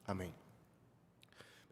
Amém.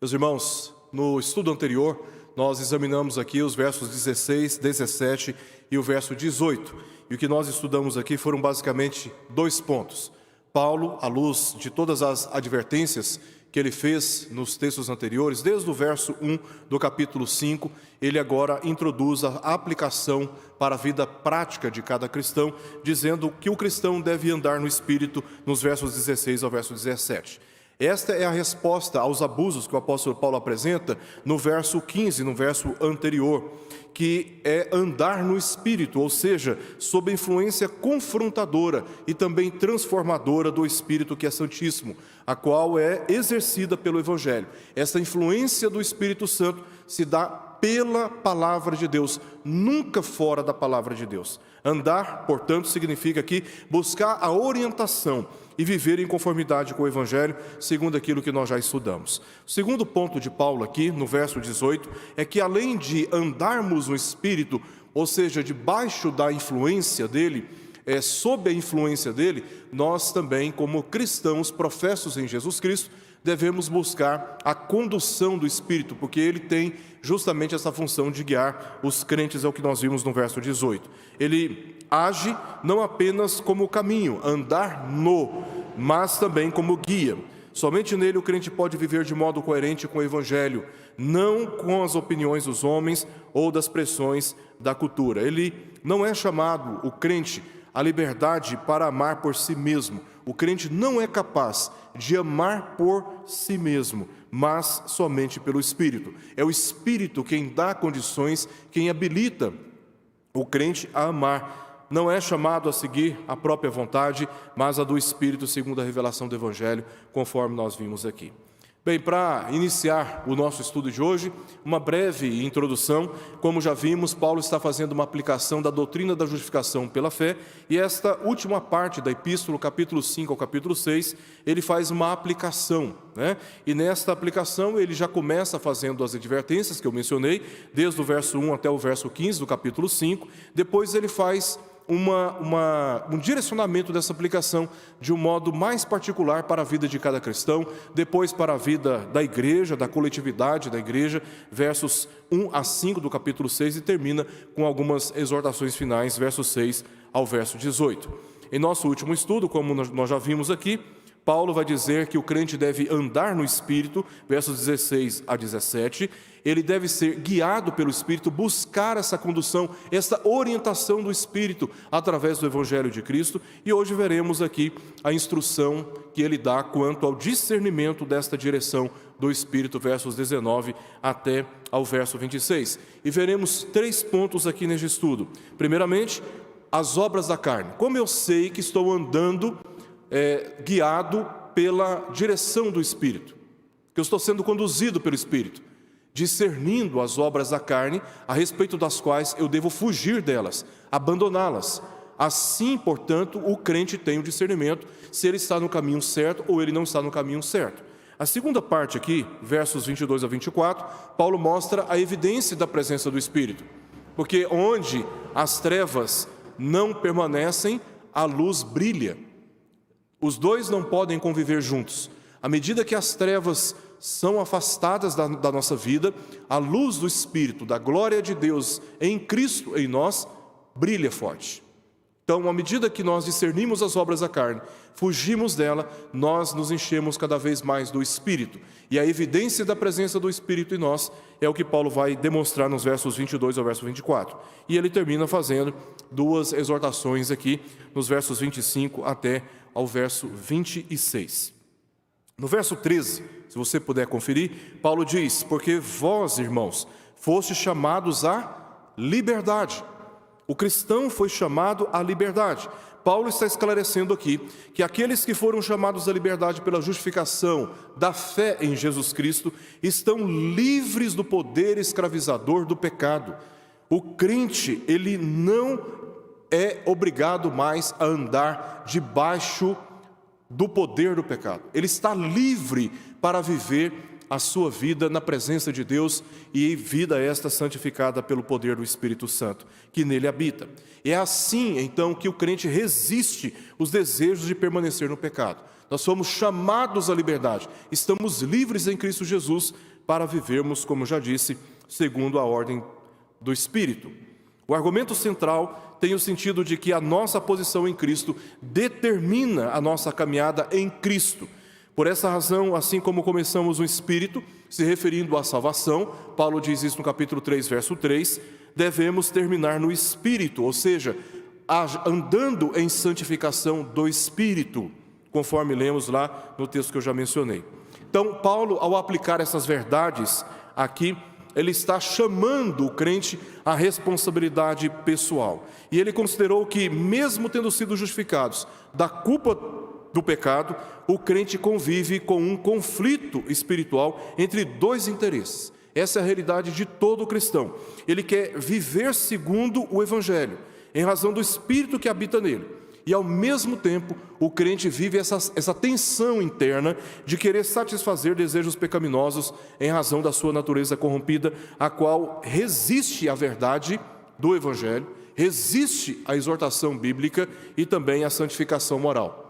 Meus irmãos, no estudo anterior, nós examinamos aqui os versos 16, 17 e o verso 18. E o que nós estudamos aqui foram basicamente 2 pontos. Paulo, à luz de todas as advertências que ele fez nos textos anteriores, desde o verso 1 do capítulo 5, ele agora introduz a aplicação para a vida prática de cada cristão, dizendo que o cristão deve andar no Espírito, nos versos 16 ao verso 17. Esta é a resposta aos abusos que o apóstolo Paulo apresenta no verso 15, no verso anterior, que é andar no Espírito, ou seja, sob a influência confrontadora e também transformadora do Espírito que é Santíssimo, a qual é exercida pelo Evangelho. Essa influência do Espírito Santo se dá pela palavra de Deus, nunca fora da palavra de Deus. Andar, portanto, significa aqui buscar a orientação e viver em conformidade com o Evangelho, segundo aquilo que nós já estudamos. O segundo ponto de Paulo aqui, no verso 18, é que além de andarmos no Espírito, ou seja, debaixo da influência dele, sob a influência dele, nós também, como cristãos professos em Jesus Cristo, devemos buscar a condução do Espírito, porque ele tem justamente essa função de guiar os crentes, é o que nós vimos no verso 18. Ele age não apenas como caminho, andar no, mas também como guia. Somente nele o crente pode viver de modo coerente com o Evangelho, não com as opiniões dos homens ou das pressões da cultura. Ele não é chamado, o crente, à liberdade para amar por si mesmo. O crente não é capaz de amar por si mesmo, mas somente pelo Espírito. É o Espírito quem dá condições, quem habilita o crente a amar. Não é chamado a seguir a própria vontade, mas a do Espírito, segundo a revelação do Evangelho, conforme nós vimos aqui. Bem, para iniciar o nosso estudo de hoje, uma breve introdução. Como já vimos, Paulo está fazendo uma aplicação da doutrina da justificação pela fé, e esta última parte da epístola, capítulo 5 ao capítulo 6, ele faz uma aplicação, né? E nesta aplicação ele já começa fazendo as advertências que eu mencionei, desde o verso 1 até o verso 15 do capítulo 5, depois ele faz um direcionamento dessa aplicação de um modo mais particular para a vida de cada cristão, depois para a vida da igreja, da coletividade da igreja, versos 1 a 5 do capítulo 6, e termina com algumas exortações finais, versos 6 ao verso 18. Em nosso último estudo, como nós já vimos aqui, Paulo vai dizer que o crente deve andar no Espírito, versos 16 a 17, ele deve ser guiado pelo Espírito, buscar essa condução, essa orientação do Espírito através do Evangelho de Cristo, e hoje veremos aqui a instrução que ele dá quanto ao discernimento desta direção do Espírito, versos 19 até ao verso 26. E veremos 3 pontos aqui neste estudo. Primeiramente, as obras da carne. Como eu sei que estou andando guiado pela direção do Espírito, que eu estou sendo conduzido pelo Espírito, discernindo as obras da carne, a respeito das quais eu devo fugir delas, abandoná-las. Assim, portanto, o crente tem o discernimento se ele está no caminho certo ou ele não está no caminho certo. A segunda parte aqui, versos 22 a 24, Paulo mostra a evidência da presença do Espírito, porque onde as trevas não permanecem, a luz brilha. Os dois não podem conviver juntos. À medida que as trevas são afastadas da nossa vida, a luz do Espírito, da glória de Deus em Cristo, em nós, brilha forte. Então, à medida que nós discernimos as obras da carne, fugimos dela, nós nos enchemos cada vez mais do Espírito. E a evidência da presença do Espírito em nós é o que Paulo vai demonstrar nos versos 22 ao verso 24. E ele termina fazendo 2 exortações aqui, nos versos 25 até ao verso 26. No verso 13, se você puder conferir, Paulo diz: porque vós, irmãos, fostes chamados à liberdade. O cristão foi chamado à liberdade. Paulo está esclarecendo aqui que aqueles que foram chamados à liberdade pela justificação da fé em Jesus Cristo estão livres do poder escravizador do pecado. O crente, ele não é obrigado mais a andar debaixo do poder do pecado. Ele está livre para viver a sua vida na presença de Deus, e vida esta santificada pelo poder do Espírito Santo, que nele habita. E é assim, então, que o crente resiste os desejos de permanecer no pecado. Nós somos chamados à liberdade, estamos livres em Cristo Jesus para vivermos, como já disse, segundo a ordem do Espírito. O argumento central tem o sentido de que a nossa posição em Cristo determina a nossa caminhada em Cristo. Por essa razão, assim como começamos no Espírito, se referindo à salvação, Paulo diz isso no capítulo 3, verso 3, devemos terminar no Espírito, ou seja, andando em santificação do Espírito, conforme lemos lá no texto que eu já mencionei. Então, Paulo, ao aplicar essas verdades aqui, ele está chamando o crente à responsabilidade pessoal. E ele considerou que, mesmo tendo sido justificados da culpa do pecado, o crente convive com um conflito espiritual entre dois interesses. Essa é a realidade de todo cristão. Ele quer viver segundo o Evangelho, em razão do Espírito que habita nele. E ao mesmo tempo, o crente vive essa tensão interna de querer satisfazer desejos pecaminosos em razão da sua natureza corrompida, a qual resiste à verdade do Evangelho, resiste à exortação bíblica e também à santificação moral.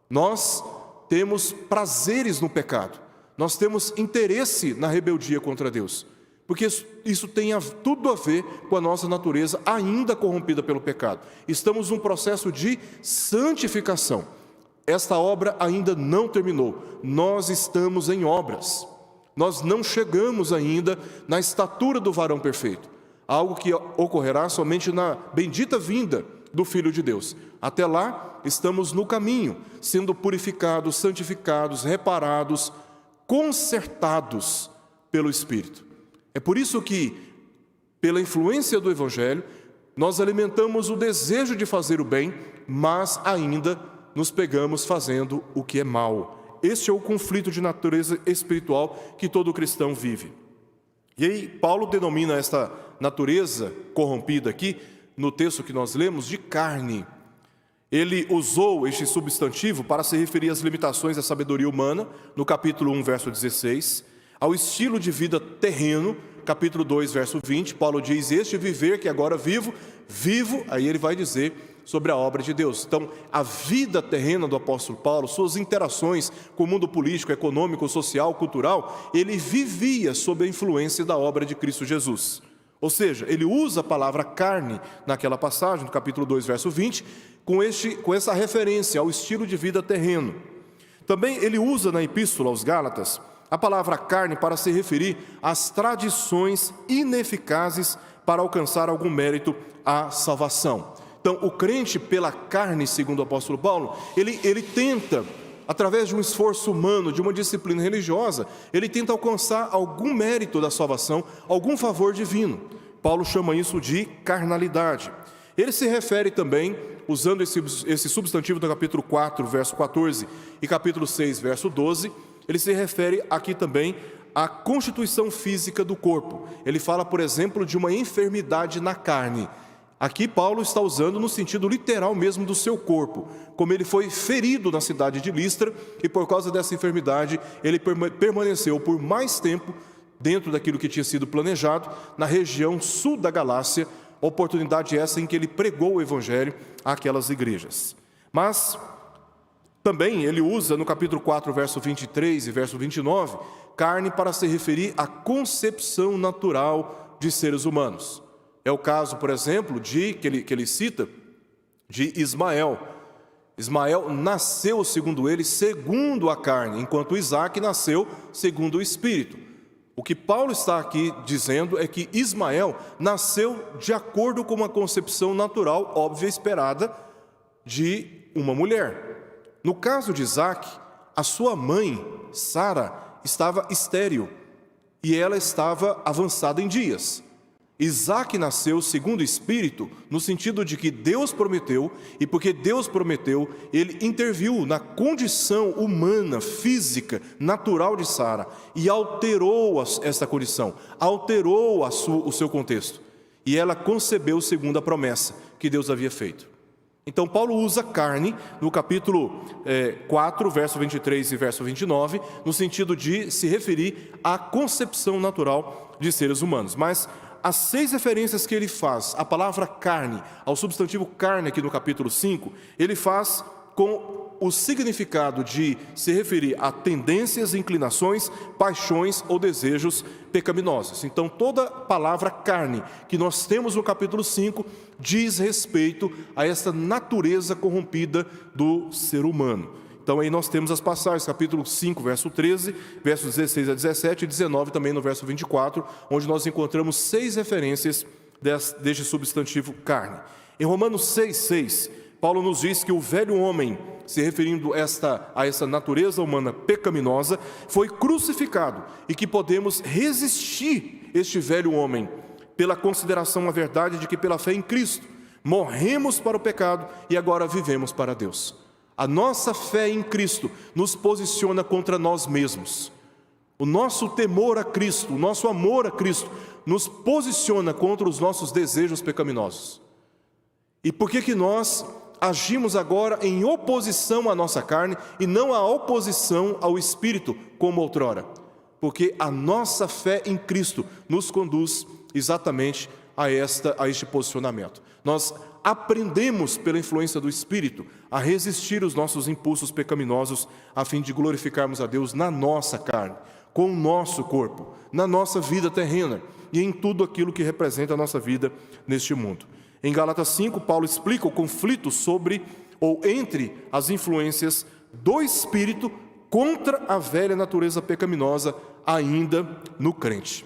Nós temos prazeres no pecado, nós temos interesse na rebeldia contra Deus, porque isso tem tudo a ver com a nossa natureza ainda corrompida pelo pecado. Estamos num processo de santificação. Esta obra ainda não terminou. Nós estamos em obras. Nós não chegamos ainda na estatura do varão perfeito, algo que ocorrerá somente na bendita vinda do Filho de Deus. Até lá, estamos no caminho, sendo purificados, santificados, reparados, consertados pelo Espírito. É por isso que, pela influência do Evangelho, nós alimentamos o desejo de fazer o bem, mas ainda nos pegamos fazendo o que é mal. Este é o conflito de natureza espiritual que todo cristão vive. E aí, Paulo denomina esta natureza corrompida aqui, no texto que nós lemos, de carne. Ele usou este substantivo para se referir às limitações da sabedoria humana, no capítulo 1, verso 16, ao estilo de vida terreno, capítulo 2, verso 20, Paulo diz, este viver que agora vivo, aí ele vai dizer sobre a obra de Deus. Então, a vida terrena do apóstolo Paulo, suas interações com o mundo político, econômico, social, cultural, ele vivia sob a influência da obra de Cristo Jesus. Ou seja, ele usa a palavra carne naquela passagem, no capítulo 2, verso 20, com essa referência ao estilo de vida terreno. Também ele usa na epístola aos Gálatas a palavra carne para se referir às tradições ineficazes para alcançar algum mérito à salvação. Então, o crente pela carne, segundo o apóstolo Paulo, ele tenta, através de um esforço humano, de uma disciplina religiosa, ele tenta alcançar algum mérito da salvação, algum favor divino. Paulo chama isso de carnalidade. Ele se refere também, usando esse substantivo do capítulo 4, verso 14, e capítulo 6, verso 12, ele se refere aqui também à constituição física do corpo. Ele fala, por exemplo, de uma enfermidade na carne. Aqui Paulo está usando no sentido literal mesmo do seu corpo, como ele foi ferido na cidade de Listra, e por causa dessa enfermidade ele permaneceu por mais tempo dentro daquilo que tinha sido planejado, na região sul da Galácia, oportunidade essa em que ele pregou o Evangelho àquelas igrejas. Mas também ele usa no capítulo 4, verso 23 e verso 29, carne para se referir à concepção natural de seres humanos. É o caso, por exemplo, que ele cita, de Ismael. Ismael nasceu, segundo ele, segundo a carne, enquanto Isaque nasceu segundo o Espírito. O que Paulo está aqui dizendo é que Ismael nasceu de acordo com uma concepção natural, óbvia, esperada, de uma mulher. No caso de Isaque, a sua mãe, Sara, estava estéril e ela estava avançada em dias. Isaque nasceu segundo o Espírito, no sentido de que Deus prometeu, e porque Deus prometeu, ele interviu na condição humana, física, natural de Sara, e alterou essa condição, alterou o seu contexto, e ela concebeu segundo a promessa que Deus havia feito. Então Paulo usa carne no capítulo 4, verso 23 e verso 29, no sentido de se referir à concepção natural de seres humanos. Mas as 6 referências que ele faz à palavra carne, ao substantivo carne aqui no capítulo 5, ele faz com o significado de se referir a tendências, inclinações, paixões ou desejos pecaminosos. Então toda palavra carne que nós temos no capítulo 5 diz respeito a essa natureza corrompida do ser humano. Então aí nós temos as passagens, capítulo 5, verso 13, versos 16 a 17 e 19 também no verso 24, onde nós encontramos 6 referências deste substantivo carne. Em Romanos 6, Paulo nos diz que o velho homem, se referindo a essa natureza humana pecaminosa, foi crucificado e que podemos resistir este velho homem pela consideração à verdade de que pela fé em Cristo morremos para o pecado e agora vivemos para Deus. A nossa fé em Cristo nos posiciona contra nós mesmos. O nosso temor a Cristo, o nosso amor a Cristo nos posiciona contra os nossos desejos pecaminosos. E por que nós agimos agora em oposição à nossa carne e não a oposição ao Espírito, como outrora? Porque a nossa fé em Cristo nos conduz exatamente a este posicionamento. Nós aprendemos pela influência do Espírito a resistir os nossos impulsos pecaminosos a fim de glorificarmos a Deus na nossa carne, com o nosso corpo, na nossa vida terrena e em tudo aquilo que representa a nossa vida neste mundo. Em Gálatas 5, Paulo explica o conflito sobre ou entre as influências do Espírito contra a velha natureza pecaminosa ainda no crente.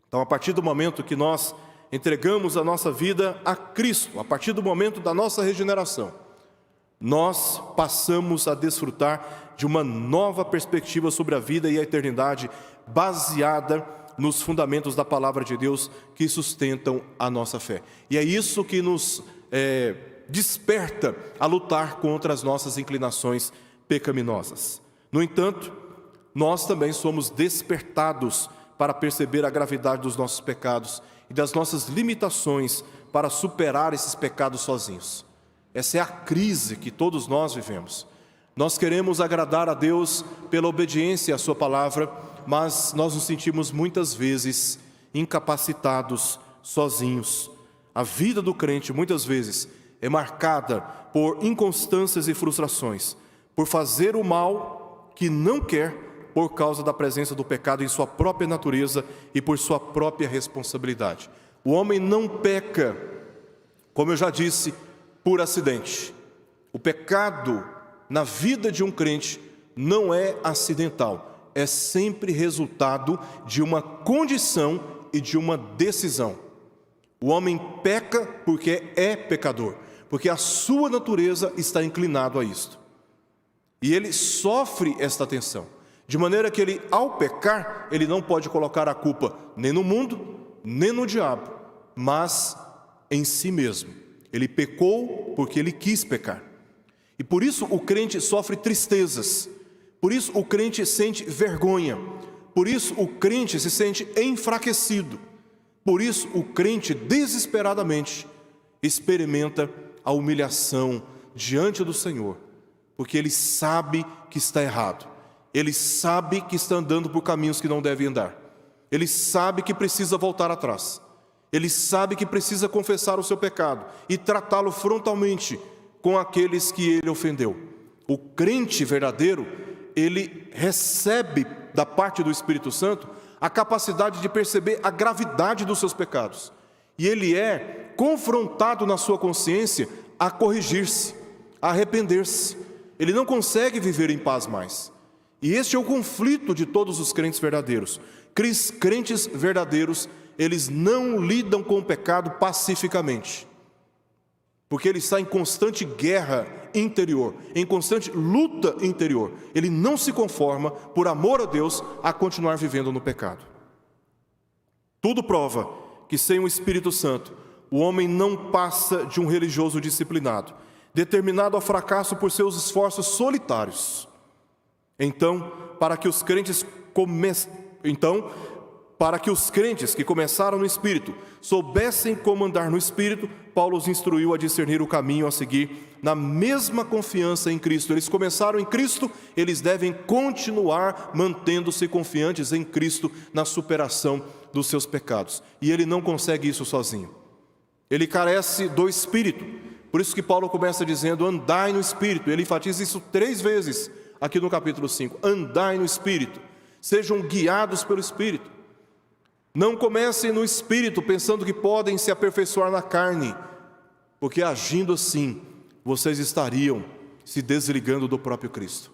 Então, a partir do momento que nós entregamos a nossa vida a Cristo, a partir do momento da nossa regeneração, nós passamos a desfrutar de uma nova perspectiva sobre a vida e a eternidade, baseada nos fundamentos da palavra de Deus que sustentam a nossa fé. E é isso que nos desperta a lutar contra as nossas inclinações pecaminosas. No entanto, nós também somos despertados para perceber a gravidade dos nossos pecados e das nossas limitações para superar esses pecados sozinhos. Essa é a crise que todos nós vivemos. Nós queremos agradar a Deus pela obediência à sua palavra, mas nós nos sentimos muitas vezes incapacitados, sozinhos. A vida do crente muitas vezes é marcada por inconstâncias e frustrações, por fazer o mal que não quer por causa da presença do pecado em sua própria natureza e por sua própria responsabilidade. O homem não peca, como eu já disse, por acidente. O pecado na vida de um crente não é acidental, é sempre resultado de uma condição e de uma decisão. O homem peca porque é pecador, porque a sua natureza está inclinado a isto. E ele sofre esta tensão, de maneira que ele, ao pecar, ele não pode colocar a culpa nem no mundo, nem no diabo, mas em si mesmo. Ele pecou porque ele quis pecar. E por isso o crente sofre tristezas, por isso o crente sente vergonha, por isso o crente se sente enfraquecido, por isso o crente desesperadamente experimenta a humilhação diante do Senhor, porque ele sabe que está errado, ele sabe que está andando por caminhos que não deve andar, ele sabe que precisa voltar atrás, ele sabe que precisa confessar o seu pecado e tratá-lo frontalmente com aqueles que ele ofendeu. O crente verdadeiro, ele recebe da parte do Espírito Santo a capacidade de perceber a gravidade dos seus pecados. E ele é confrontado na sua consciência a corrigir-se, a arrepender-se. Ele não consegue viver em paz mais. E este é o conflito de todos os crentes verdadeiros. Crentes verdadeiros, eles não lidam com o pecado pacificamente, porque ele está em constante guerra interior, em constante luta interior. Ele não se conforma, por amor a Deus, a continuar vivendo no pecado. Tudo prova que sem o Espírito Santo, o homem não passa de um religioso disciplinado, determinado ao fracasso por seus esforços solitários. Então, para que os crentes para que os crentes que começaram no Espírito soubessem como andar no Espírito, Paulo os instruiu a discernir o caminho a seguir na mesma confiança em Cristo. Eles começaram em Cristo, eles devem continuar mantendo-se confiantes em Cristo na superação dos seus pecados. E ele não consegue isso sozinho. Ele carece do Espírito. Por isso que Paulo começa dizendo, andai no Espírito. Ele enfatiza isso 3 vezes aqui no capítulo 5. Andai no Espírito. Sejam guiados pelo Espírito. Não comecem no Espírito pensando que podem se aperfeiçoar na carne, porque agindo assim, vocês estariam se desligando do próprio Cristo.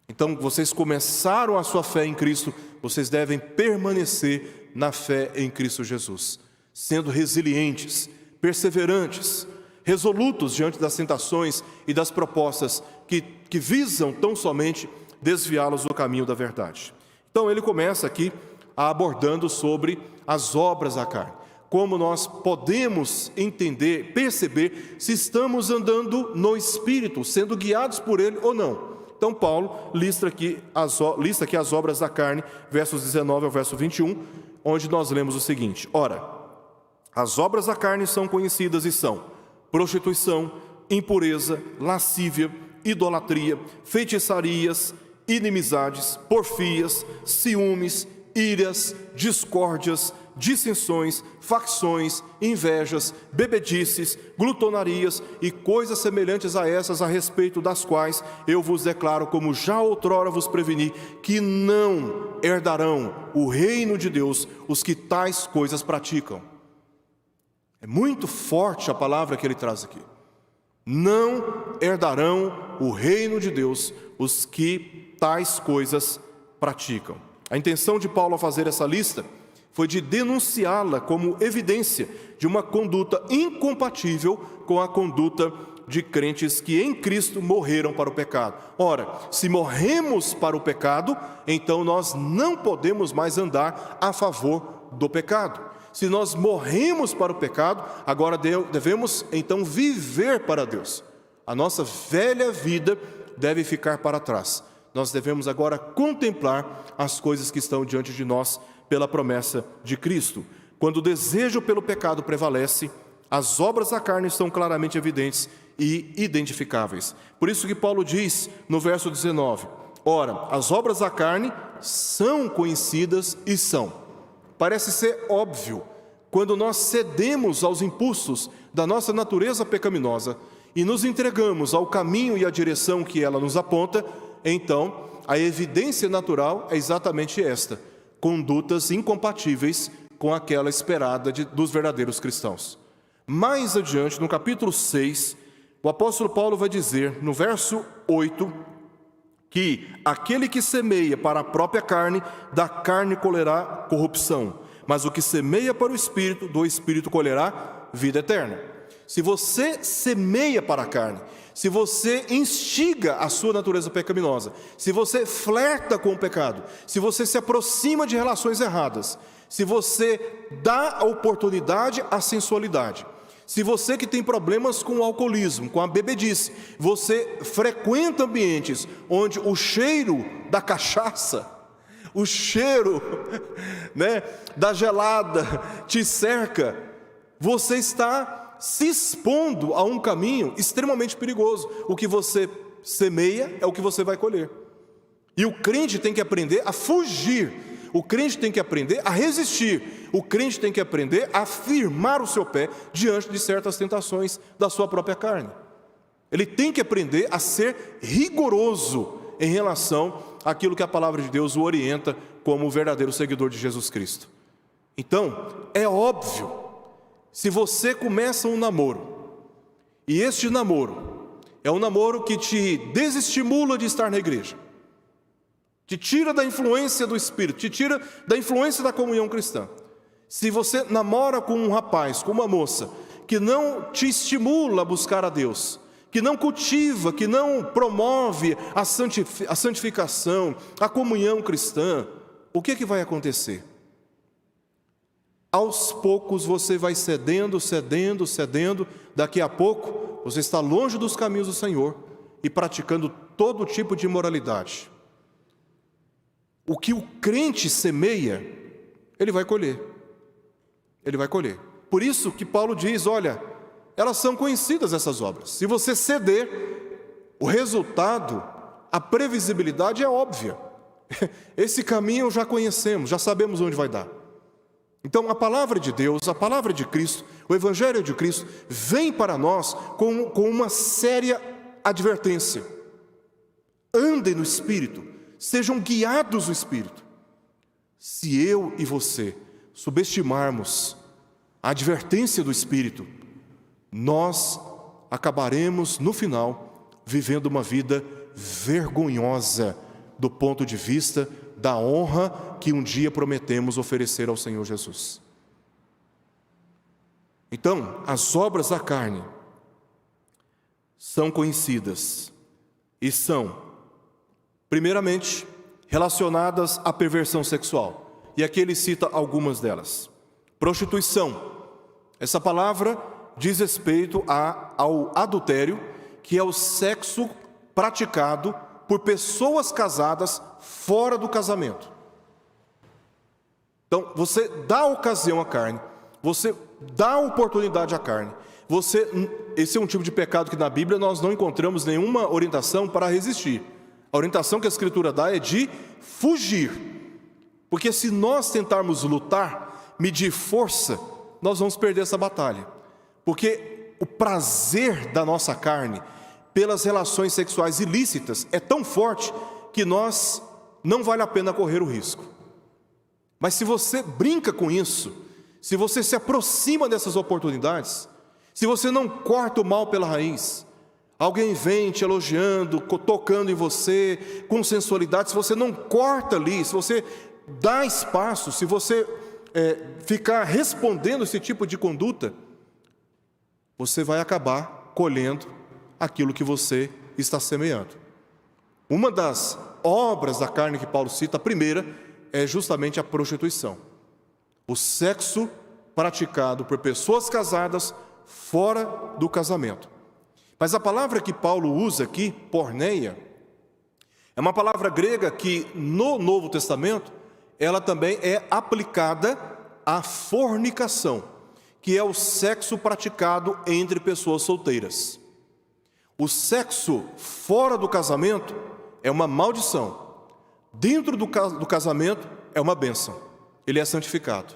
Então, vocês começaram a sua fé em Cristo, vocês devem permanecer na fé em Cristo Jesus, sendo resilientes, perseverantes, resolutos diante das tentações e das propostas que visam tão somente desviá-los do caminho da verdade. Então, ele começa aqui abordando sobre as obras da carne. Como nós podemos entender, perceber se estamos andando no Espírito, sendo guiados por Ele ou não. Então Paulo lista aqui as obras da carne, versos 19 ao verso 21, onde nós lemos o seguinte: ora, as obras da carne são conhecidas e são prostituição, impureza, lascívia, idolatria, feitiçarias, inimizades, porfias, ciúmes, iras, discórdias, dissensões, facções, invejas, bebedices, glutonarias e coisas semelhantes a essas, a respeito das quais eu vos declaro, como já outrora vos preveni, que não herdarão o reino de Deus os que tais coisas praticam. É muito forte a palavra que ele traz aqui. Não herdarão o reino de Deus os que tais coisas praticam. A intenção de Paulo ao fazer essa lista foi de denunciá-la como evidência de uma conduta incompatível com a conduta de crentes que em Cristo morreram para o pecado. Ora, se morremos para o pecado, então nós não podemos mais andar a favor do pecado. Se nós morremos para o pecado, agora devemos então viver para Deus. A nossa velha vida deve ficar para trás. Nós devemos agora contemplar as coisas que estão diante de nós pela promessa de Cristo. Quando o desejo pelo pecado prevalece, as obras da carne estão claramente evidentes e identificáveis. Por isso que Paulo diz no verso 19, ora, as obras da carne são conhecidas e são. Parece ser óbvio, quando nós cedemos aos impulsos da nossa natureza pecaminosa e nos entregamos ao caminho e à direção que ela nos aponta, então a evidência natural é exatamente esta: condutas incompatíveis com aquela esperada dos verdadeiros cristãos. Mais adiante, no capítulo 6, o apóstolo Paulo vai dizer, no verso 8, que aquele que semeia para a própria carne, da carne colherá corrupção, mas o que semeia para o Espírito, do Espírito colherá vida eterna. Se você semeia para a carne, se você instiga a sua natureza pecaminosa, se você flerta com o pecado, se você se aproxima de relações erradas, se você dá a oportunidade à sensualidade, se você que tem problemas com o alcoolismo, com a bebedice, você frequenta ambientes onde o cheiro da cachaça, o cheiro, da gelada te cerca, você está se expondo a um caminho extremamente perigoso. O que você semeia é o que você vai colher. E o crente tem que aprender a fugir, o crente tem que aprender a resistir, o crente tem que aprender a firmar o seu pé diante de certas tentações da sua própria carne. Ele tem que aprender a ser rigoroso em relação àquilo que a palavra de Deus o orienta como o verdadeiro seguidor de Jesus Cristo. Então, é óbvio, se você começa um namoro, e este namoro é um namoro que te desestimula de estar na igreja, te tira da influência do Espírito, te tira da influência da comunhão cristã. Se você namora com um rapaz, com uma moça, que não te estimula a buscar a Deus, que não cultiva, que não promove a santificação, a comunhão cristã, o que vai acontecer? Aos poucos você vai cedendo, daqui a pouco você está longe dos caminhos do Senhor e praticando todo tipo de imoralidade. O que o crente semeia ele vai colher. Ele vai colher. Por isso que Paulo diz, olha, elas são conhecidas essas obras. Se você ceder, o resultado, a previsibilidade é óbvia. Esse caminho já conhecemos, já sabemos onde vai dar. Então a palavra de Deus, a palavra de Cristo, o Evangelho de Cristo, vem para nós com uma séria advertência. Andem no Espírito, sejam guiados no Espírito. Se eu e você subestimarmos a advertência do Espírito, nós acabaremos, no final, vivendo uma vida vergonhosa do ponto de vista da honra que um dia prometemos oferecer ao Senhor Jesus. Então, as obras da carne são conhecidas e são, primeiramente, relacionadas à perversão sexual. E aqui ele cita algumas delas. Prostituição. Essa palavra diz respeito ao adultério, que é o sexo praticado por pessoas casadas fora do casamento. Então, você dá ocasião à carne, você dá oportunidade à carne. Esse é um tipo de pecado que na Bíblia nós não encontramos nenhuma orientação para resistir. A orientação que a Escritura dá é de fugir. Porque se nós tentarmos lutar, medir força, nós vamos perder essa batalha. Porque o prazer da nossa carne pelas relações sexuais ilícitas é tão forte que nós não vale a pena correr o risco. Mas se você brinca com isso, se você se aproxima dessas oportunidades, se você não corta o mal pela raiz, alguém vem te elogiando, tocando em você, com sensualidade, se você não corta ali, se você dá espaço, se você ficar respondendo esse tipo de conduta, você vai acabar colhendo aquilo que você está semeando. Uma das obras da carne que Paulo cita, a primeira, é justamente a prostituição. O sexo praticado por pessoas casadas fora do casamento. Mas a palavra que Paulo usa aqui, porneia, é uma palavra grega que no Novo Testamento, ela também é aplicada à fornicação, que é o sexo praticado entre pessoas solteiras. O sexo fora do casamento é uma maldição. Dentro do casamento é uma bênção. Ele é santificado.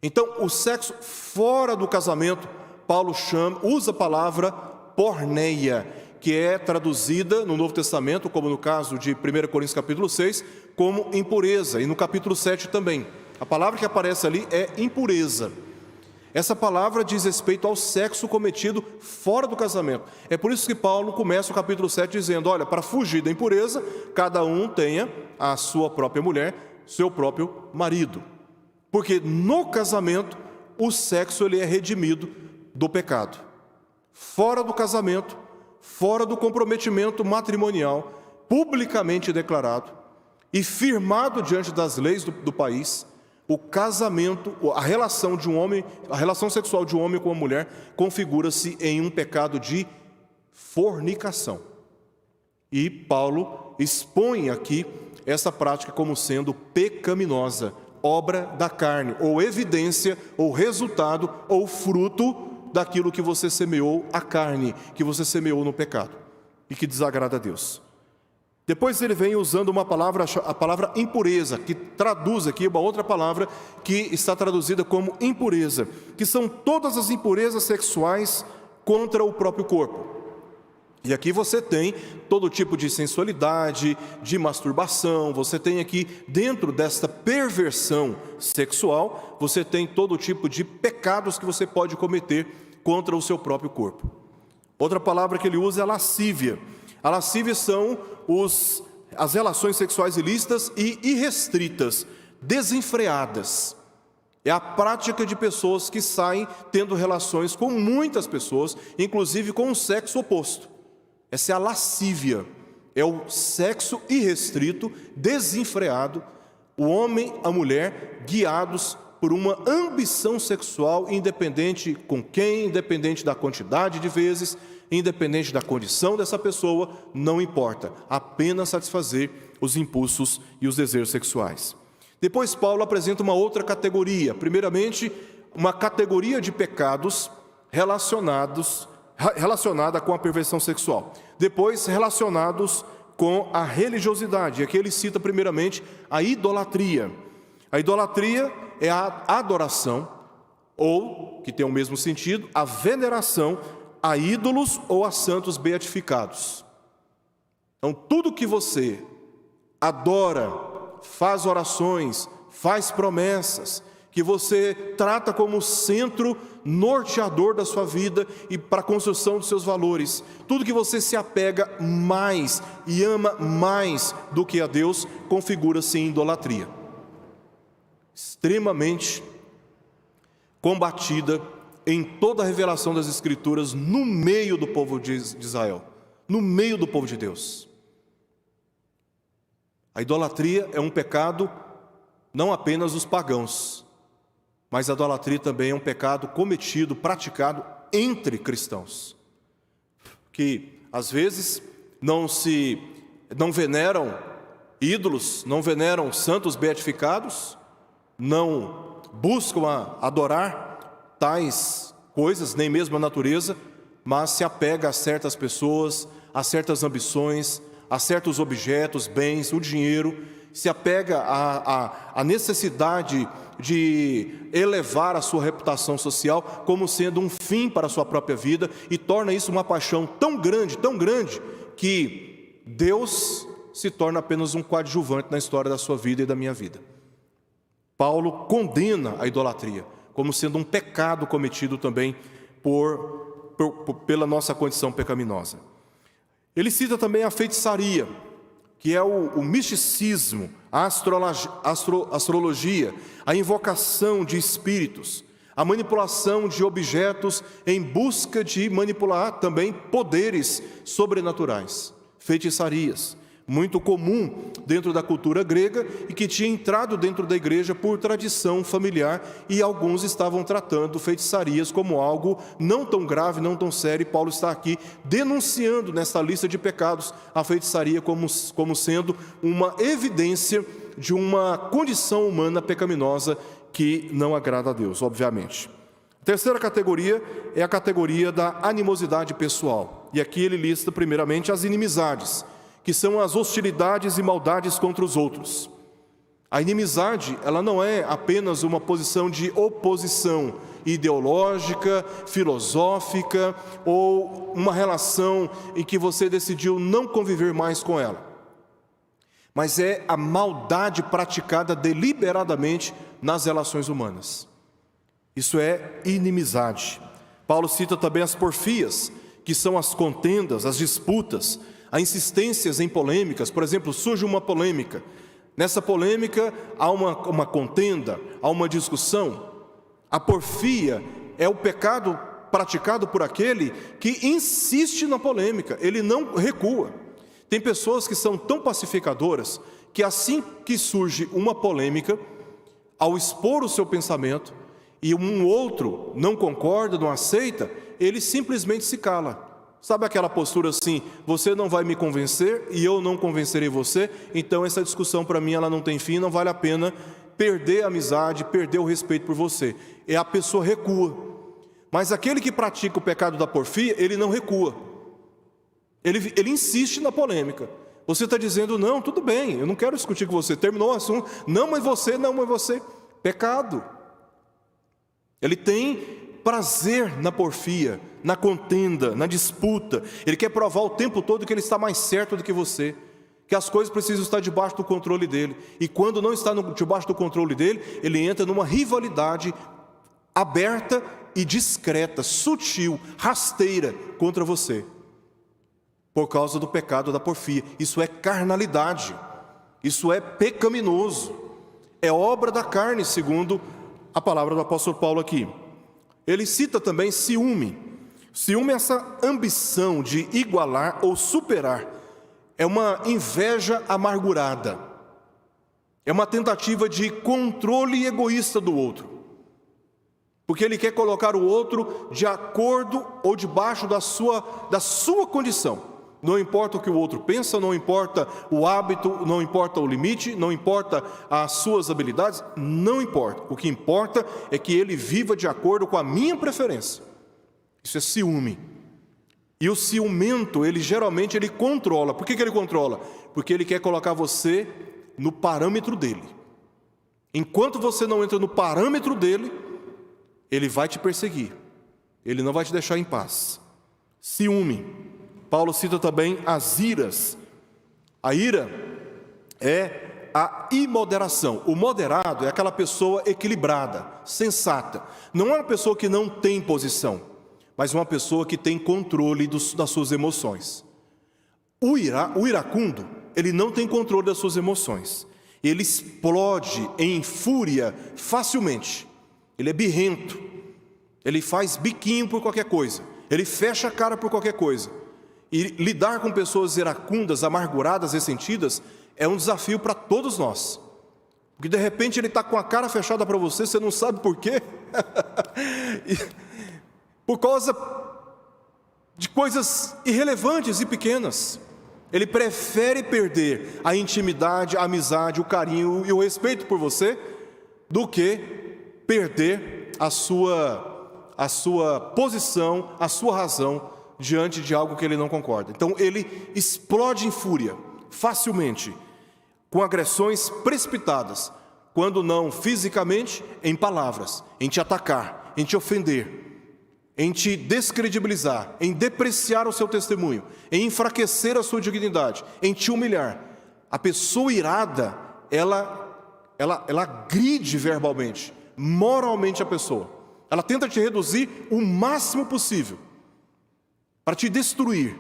Então, o sexo fora do casamento, Paulo usa a palavra porneia, que é traduzida no Novo Testamento, como no caso de 1 Coríntios capítulo 6, como impureza, e no capítulo 7 também. A palavra que aparece ali é impureza. Essa palavra diz respeito ao sexo cometido fora do casamento. É por isso que Paulo começa o capítulo 7 dizendo, olha, para fugir da impureza, cada um tenha a sua própria mulher, seu próprio marido. Porque no casamento, o sexo ele é redimido do pecado. Fora do casamento, fora do comprometimento matrimonial, publicamente declarado e firmado diante das leis do país, o casamento, a relação de um homem, a relação sexual de um homem com uma mulher, configura-se em um pecado de fornicação. E Paulo expõe aqui essa prática como sendo pecaminosa, obra da carne, ou evidência, ou resultado, ou fruto daquilo que você semeou a carne, que você semeou no pecado, e que desagrada a Deus. Depois ele vem usando uma palavra, a palavra impureza, que traduz aqui uma outra palavra que está traduzida como impureza, que são todas as impurezas sexuais contra o próprio corpo. E aqui você tem todo tipo de sensualidade, de masturbação, você tem aqui dentro desta perversão sexual, você tem todo tipo de pecados que você pode cometer contra o seu próprio corpo. Outra palavra que ele usa é a lascívia. A lascívia são as relações sexuais ilícitas e irrestritas, desenfreadas. É a prática de pessoas que saem tendo relações com muitas pessoas, inclusive com o sexo oposto. Essa é a lascívia, é o sexo irrestrito, desenfreado, o homem e a mulher guiados por uma ambição sexual, independente com quem, independente da quantidade de vezes, independente da condição dessa pessoa, não importa, apenas satisfazer os impulsos e os desejos sexuais. Depois Paulo apresenta uma outra categoria. Primeiramente, uma categoria de pecados relacionada com a perversão sexual. Depois, relacionados com a religiosidade. Aqui ele cita primeiramente a idolatria. A idolatria é a adoração, ou, que tem o mesmo sentido, a veneração a ídolos ou a santos beatificados. Então, tudo que você adora, faz orações, faz promessas, que você trata como centro norteador da sua vida e para a construção dos seus valores, tudo que você se apega mais e ama mais do que a Deus, configura-se em idolatria. Extremamente combatida em toda a revelação das Escrituras no meio do povo de Israel, no meio do povo de Deus. A idolatria é um pecado não apenas dos pagãos, mas a idolatria também é um pecado cometido, praticado entre cristãos, que às vezes não veneram ídolos, não veneram santos beatificados, não buscam adorar tais coisas, nem mesmo a natureza, mas se apega a certas pessoas, a certas ambições, a certos objetos, bens, o dinheiro, se apega à necessidade de elevar a sua reputação social como sendo um fim para a sua própria vida e torna isso uma paixão tão grande, que Deus se torna apenas um coadjuvante na história da sua vida e da minha vida. Paulo condena a idolatria como sendo um pecado cometido também pela nossa condição pecaminosa. Ele cita também a feitiçaria, que é o misticismo, a astrologia, a invocação de espíritos, a manipulação de objetos em busca de manipular também poderes sobrenaturais, feitiçarias, muito comum dentro da cultura grega e que tinha entrado dentro da igreja por tradição familiar, e alguns estavam tratando feitiçarias como algo não tão grave, não tão sério, e Paulo está aqui denunciando nesta lista de pecados a feitiçaria como sendo uma evidência de uma condição humana pecaminosa que não agrada a Deus, obviamente. A terceira categoria é a categoria da animosidade pessoal, e aqui ele lista primeiramente as inimizades, que são as hostilidades e maldades contra os outros. A inimizade, ela não é apenas uma posição de oposição ideológica, filosófica, ou uma relação em que você decidiu não conviver mais com ela, mas é a maldade praticada deliberadamente nas relações humanas. Isso é inimizade. Paulo cita também as porfias, que são as contendas, as disputas, as insistências em polêmicas. Por exemplo, surge uma polêmica. Nessa polêmica há uma contenda, há uma discussão. A porfia é o pecado praticado por aquele que insiste na polêmica, ele não recua. Tem pessoas que são tão pacificadoras que assim que surge uma polêmica, ao expor o seu pensamento, e um outro não concorda, não aceita, ele simplesmente se cala. Sabe aquela postura assim, você não vai me convencer e eu não convencerei você, então essa discussão para mim ela não tem fim, não vale a pena perder a amizade, perder o respeito por você. E a pessoa recua. Mas aquele que pratica o pecado da porfia, ele não recua. Ele insiste na polêmica. Você está dizendo, não, tudo bem, eu não quero discutir com você. Terminou o assunto, não, mas você. Pecado. Ele tem prazer na porfia, na contenda, na disputa. Ele quer provar o tempo todo que ele está mais certo do que você, que as coisas precisam estar debaixo do controle dele. E quando não está debaixo do controle dele, ele entra numa rivalidade aberta e discreta, sutil, rasteira contra você, por causa do pecado da porfia. Isso é carnalidade, isso é pecaminoso, é obra da carne, segundo a palavra do apóstolo Paulo aqui. Ele cita também ciúme. Ciúme é essa ambição de igualar ou superar. É uma inveja amargurada. É uma tentativa de controle egoísta do outro. Porque ele quer colocar o outro de acordo ou debaixo da sua condição. Não importa o que o outro pensa, não importa o hábito, não importa o limite, não importa as suas habilidades, não importa. O que importa é que ele viva de acordo com a minha preferência. Isso é ciúme. E o ciumento, ele geralmente controla. Por que ele controla? Porque ele quer colocar você no parâmetro dele. Enquanto você não entra no parâmetro dele, ele vai te perseguir. Ele não vai te deixar em paz. Ciúme. Paulo cita também as iras. A ira é a imoderação. O moderado é aquela pessoa equilibrada, sensata. Não é uma pessoa que não tem posição, mas uma pessoa que tem controle das suas emoções. O iracundo, ele não tem controle das suas emoções. Ele explode em fúria facilmente. Ele é birrento. Ele faz biquinho por qualquer coisa. Ele fecha a cara por qualquer coisa. E lidar com pessoas iracundas, amarguradas, ressentidas, é um desafio para todos nós. Porque de repente ele está com a cara fechada para você, você não sabe por quê. Por causa de coisas irrelevantes e pequenas. Ele prefere perder a intimidade, a amizade, o carinho e o respeito por você, do que perder a sua posição, a sua razão, diante de algo que ele não concorda. Então ele explode em fúria, facilmente, com agressões precipitadas, quando não fisicamente, em palavras, em te atacar, em te ofender, em te descredibilizar, em depreciar o seu testemunho, em enfraquecer a sua dignidade, em te humilhar. A pessoa irada, ela agride verbalmente, moralmente a pessoa. Ela tenta te reduzir o máximo possível, para te destruir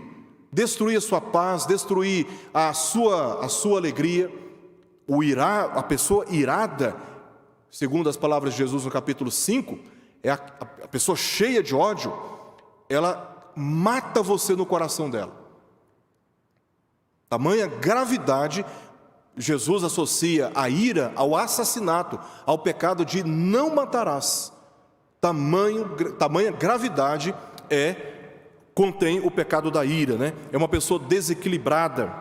a sua paz, destruir a sua alegria. A pessoa irada, segundo as palavras de Jesus no capítulo 5, é a pessoa cheia de ódio, ela mata você no coração dela. Tamanha gravidade, Jesus associa a ira ao assassinato, ao pecado de não matarás. Tamanha gravidade contém o pecado da ira, né? É uma pessoa desequilibrada.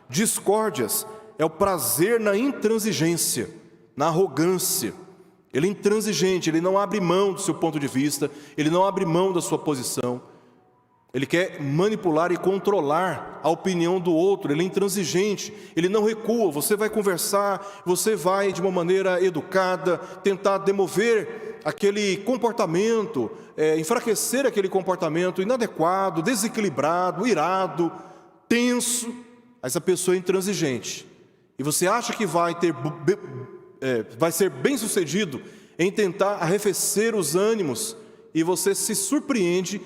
Discórdias é o prazer na intransigência, na arrogância. Ele é intransigente, ele não abre mão do seu ponto de vista, ele não abre mão da sua posição. Ele quer manipular e controlar a opinião do outro. Ele é intransigente, ele não recua. Você vai conversar, você vai de uma maneira educada tentar demover aquele comportamento, enfraquecer aquele comportamento inadequado, desequilibrado, irado, tenso. Essa pessoa é intransigente. E você acha que vai ser bem sucedido em tentar arrefecer os ânimos, e você se surpreende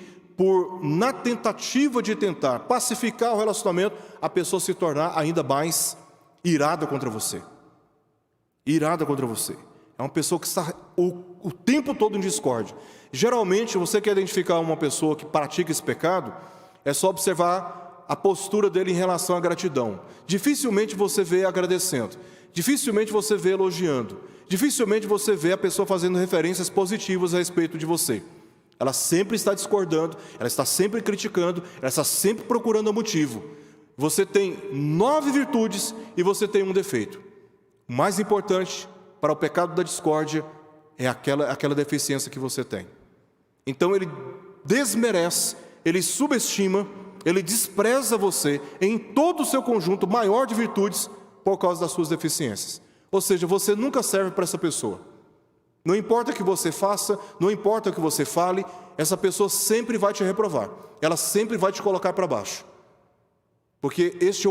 na tentativa de tentar pacificar o relacionamento, a pessoa se tornar ainda mais irada contra você. Irada contra você. É uma pessoa que está o tempo todo em discórdia. Geralmente, você quer identificar uma pessoa que pratica esse pecado, é só observar a postura dele em relação à gratidão. Dificilmente você vê agradecendo. Dificilmente você vê elogiando. Dificilmente você vê a pessoa fazendo referências positivas a respeito de você. Ela sempre está discordando, ela está sempre criticando, ela está sempre procurando um motivo. Você tem 9 virtudes e você tem um defeito. O mais importante para o pecado da discórdia é aquela deficiência que você tem. Então ele desmerece, ele subestima, ele despreza você em todo o seu conjunto maior de virtudes por causa das suas deficiências. Ou seja, você nunca serve para essa pessoa. Não importa o que você faça, não importa o que você fale, essa pessoa sempre vai te reprovar. Ela sempre vai te colocar para baixo. Porque isso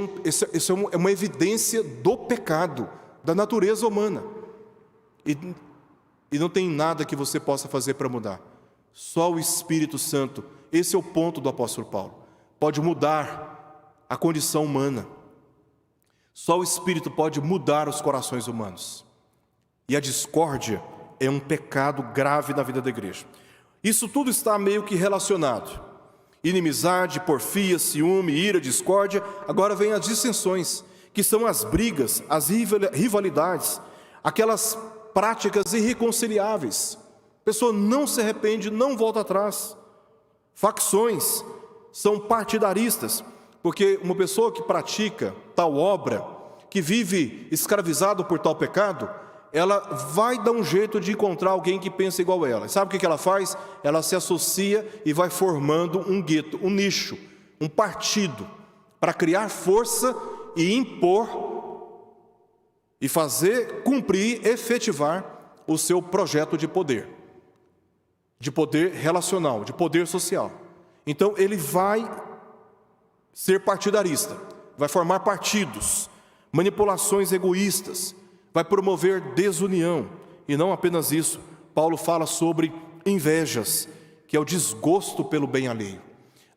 é uma evidência do pecado, da natureza humana. E não tem nada que você possa fazer para mudar. Só o Espírito Santo, esse é o ponto do apóstolo Paulo, pode mudar a condição humana. Só o Espírito pode mudar os corações humanos. E a discórdia é um pecado grave na vida da igreja. Isso tudo está meio que relacionado. Inimizade, porfia, ciúme, ira, discórdia. Agora vem as dissensões, que são as brigas, as rivalidades, aquelas práticas irreconciliáveis. A pessoa não se arrepende, não volta atrás. Facções são partidaristas. porque uma pessoa que pratica tal obra, que vive escravizado por tal pecado, ela vai dar um jeito de encontrar alguém que pensa igual a ela. Sabe o que ela faz? Ela se associa e vai formando um gueto, um nicho, um partido, para criar força e impor e fazer cumprir, efetivar o seu projeto de poder relacional, de poder social. Então ele vai ser partidarista, vai formar partidos, manipulações egoístas, vai promover desunião. E não apenas isso, Paulo fala sobre invejas, que é o desgosto pelo bem alheio.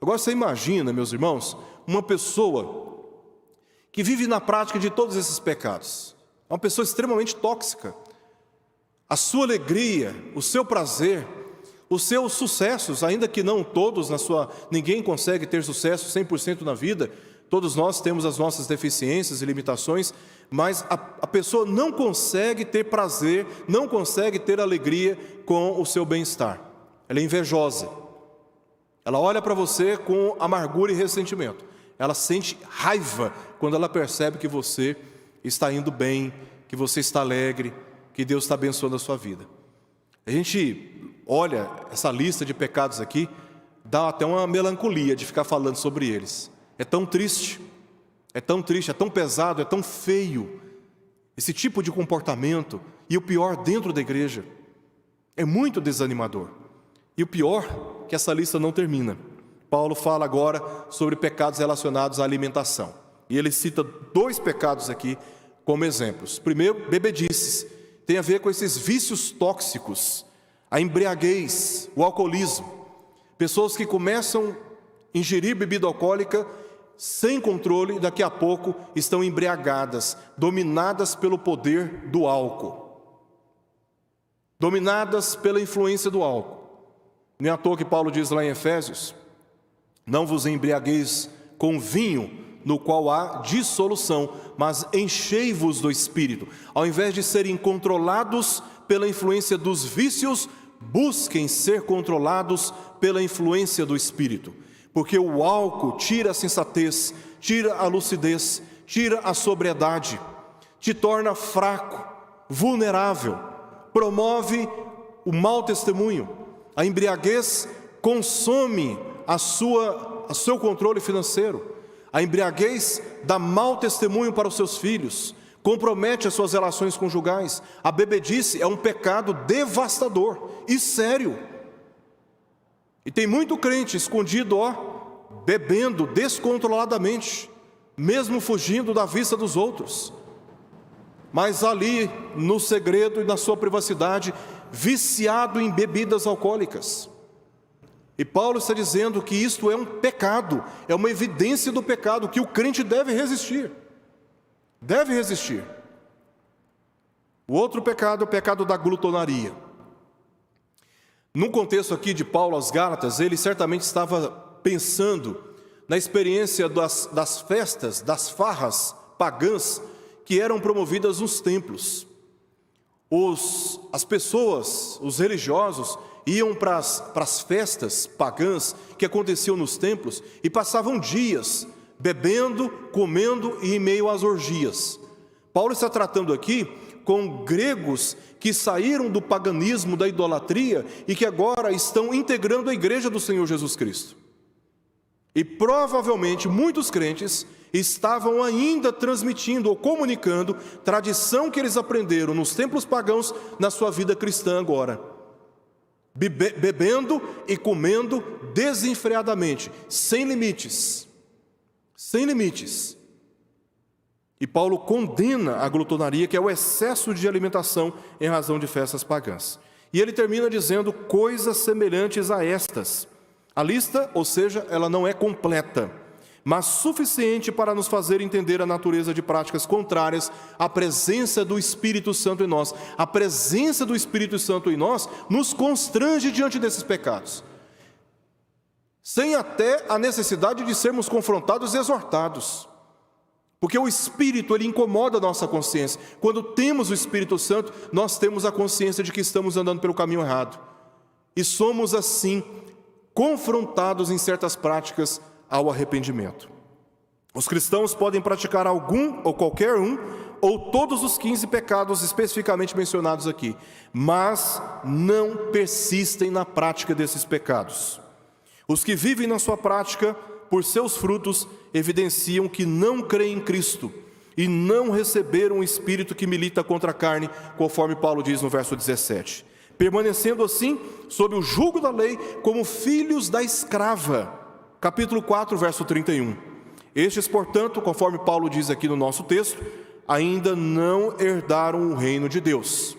Agora você imagina, meus irmãos, uma pessoa que vive na prática de todos esses pecados, uma pessoa extremamente tóxica. A sua alegria, o seu prazer, os seus sucessos, ainda que não todos ninguém consegue ter sucesso 100% na vida, todos nós temos as nossas deficiências e limitações, mas a pessoa não consegue ter prazer, não consegue ter alegria com o seu bem-estar. Ela é invejosa. Ela olha para você com amargura e ressentimento. Ela sente raiva quando ela percebe que você está indo bem, que você está alegre, que Deus está abençoando a sua vida. A gente olha essa lista de pecados aqui, dá até uma melancolia de ficar falando sobre eles. É tão triste, é tão pesado, é tão feio esse tipo de comportamento, e o pior, dentro da igreja. É muito desanimador. E o pior, que essa lista não termina. Paulo fala agora sobre pecados relacionados à alimentação. E ele cita 2 pecados aqui como exemplos. Primeiro, bebedices. Tem a ver com esses vícios tóxicos, a embriaguez, o alcoolismo. Pessoas que começam a ingerir bebida alcoólica sem controle, daqui a pouco estão embriagadas, dominadas pelo poder do álcool, dominadas pela influência do álcool. Não é à toa que Paulo diz lá em Efésios: não vos embriagueis com vinho, no qual há dissolução, mas enchei-vos do Espírito. Ao invés de serem controlados pela influência dos vícios, busquem ser controlados pela influência do Espírito. Porque o álcool tira a sensatez, tira a lucidez, tira a sobriedade, te torna fraco, vulnerável, promove o mau testemunho. A embriaguez consome o seu controle financeiro. A embriaguez dá mau testemunho para os seus filhos, compromete as suas relações conjugais. A bebedice é um pecado devastador e sério. E tem muito crente escondido, bebendo descontroladamente, mesmo fugindo da vista dos outros, mas ali no segredo e na sua privacidade, viciado em bebidas alcoólicas. E Paulo está dizendo que isto é um pecado, é uma evidência do pecado, que o crente deve resistir. Deve resistir. O outro pecado é o pecado da glutonaria. No contexto aqui de Paulo aos Gálatas, ele certamente estava pensando na experiência das festas, das farras pagãs que eram promovidas nos templos. As pessoas, os religiosos, iam para as festas pagãs que aconteciam nos templos e passavam dias bebendo, comendo e em meio às orgias. Paulo está tratando aqui com gregos que saíram do paganismo, da idolatria, e que agora estão integrando a igreja do Senhor Jesus Cristo. E provavelmente muitos crentes estavam ainda transmitindo ou comunicando tradição que eles aprenderam nos templos pagãos na sua vida cristã agora. Bebendo e comendo desenfreadamente, sem limites. Sem limites. E Paulo condena a glutonaria, que é o excesso de alimentação em razão de festas pagãs. E ele termina dizendo coisas semelhantes a estas. A lista, ou seja, ela não é completa, mas suficiente para nos fazer entender a natureza de práticas contrárias à presença do Espírito Santo em nós. A presença do Espírito Santo em nós nos constrange diante desses pecados, sem até a necessidade de sermos confrontados e exortados. Porque o Espírito, ele incomoda a nossa consciência. Quando temos o Espírito Santo, nós temos a consciência de que estamos andando pelo caminho errado. E somos assim confrontados em certas práticas ao arrependimento. Os cristãos podem praticar algum ou qualquer um, ou todos os 15 pecados especificamente mencionados aqui, mas não persistem na prática desses pecados. Os que vivem na sua prática, por seus frutos, evidenciam que não creem em Cristo e não receberam o Espírito que milita contra a carne, conforme Paulo diz no verso 17. Permanecendo assim, sob o jugo da lei, como filhos da escrava. Capítulo 4, verso 31. Estes, portanto, conforme Paulo diz aqui no nosso texto, ainda não herdaram o reino de Deus.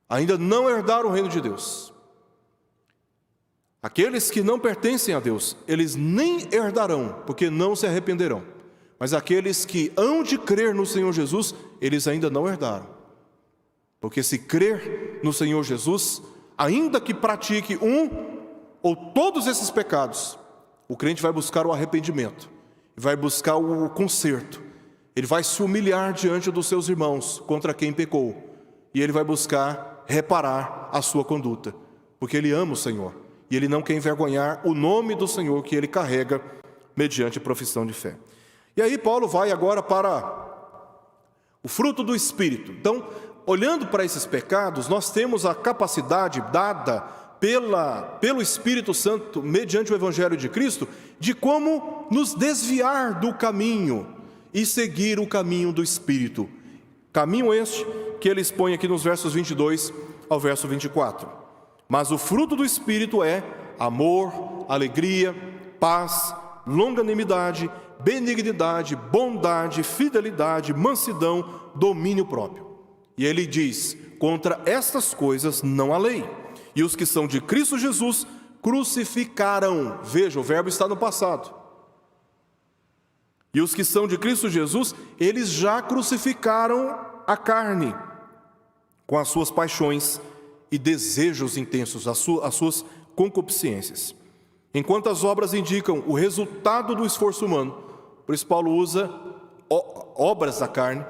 Ainda não herdaram o reino de Deus. Aqueles que não pertencem a Deus, eles nem herdarão, porque não se arrependerão. Mas aqueles que hão de crer no Senhor Jesus, eles ainda não herdaram. Porque se crer no Senhor Jesus, ainda que pratique um ou todos esses pecados, o crente vai buscar o arrependimento, vai buscar o conserto, ele vai se humilhar diante dos seus irmãos contra quem pecou, e ele vai buscar reparar a sua conduta, porque ele ama o Senhor, e ele não quer envergonhar o nome do Senhor que ele carrega mediante a profissão de fé. E aí Paulo vai agora para o fruto do Espírito. Então, olhando para esses pecados, nós temos a capacidade dada pelo Espírito Santo, mediante o Evangelho de Cristo, de como nos desviar do caminho e seguir o caminho do Espírito. Caminho este que ele expõe aqui nos versos 22 ao verso 24. Mas o fruto do Espírito é amor, alegria, paz, longanimidade, benignidade, bondade, fidelidade, mansidão, domínio próprio. E ele diz, contra estas coisas não há lei. E os que são de Cristo Jesus crucificaram. Veja, o verbo está no passado. E os que são de Cristo Jesus, eles já crucificaram a carne com as suas paixões e desejos intensos, as suas concupiscências. Enquanto as obras indicam o resultado do esforço humano, por isso Paulo usa obras da carne.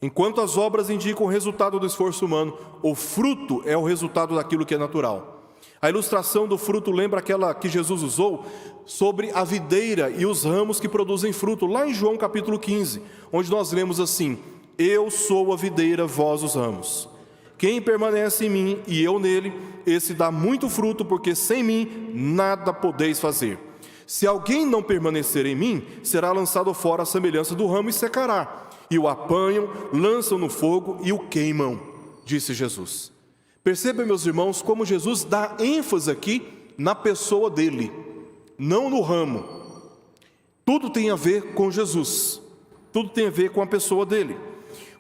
Enquanto as obras indicam o resultado do esforço humano, o fruto é o resultado daquilo que é natural. A ilustração do fruto lembra aquela que Jesus usou sobre a videira e os ramos que produzem fruto, lá em João capítulo 15, onde nós lemos assim: eu sou a videira, vós os ramos. Quem permanece em mim e eu nele, esse dá muito fruto, porque sem mim nada podeis fazer. Se alguém não permanecer em mim, será lançado fora à semelhança do ramo e secará. E o apanham, lançam no fogo e o queimam, disse Jesus. Percebam, meus irmãos, como Jesus dá ênfase aqui na pessoa dele, não no ramo. Tudo tem a ver com Jesus, tudo tem a ver com a pessoa dele.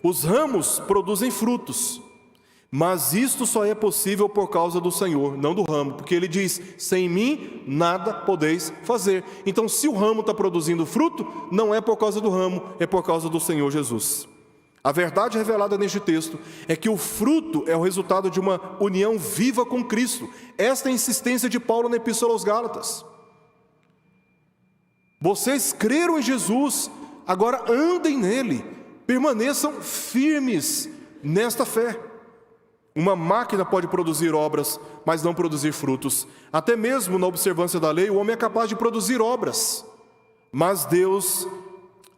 Os ramos produzem frutos, mas isto só é possível por causa do Senhor, não do ramo, porque ele diz, sem mim nada podeis fazer. Então, se o ramo está produzindo fruto, não é por causa do ramo, é por causa do Senhor Jesus. A verdade revelada neste texto é que o fruto é o resultado de uma união viva com Cristo. Esta é a insistência de Paulo na Epístola aos Gálatas. Vocês creram em Jesus, agora andem nele, permaneçam firmes nesta fé. Uma máquina pode produzir obras, mas não produzir frutos. Até mesmo na observância da lei, o homem é capaz de produzir obras, mas Deus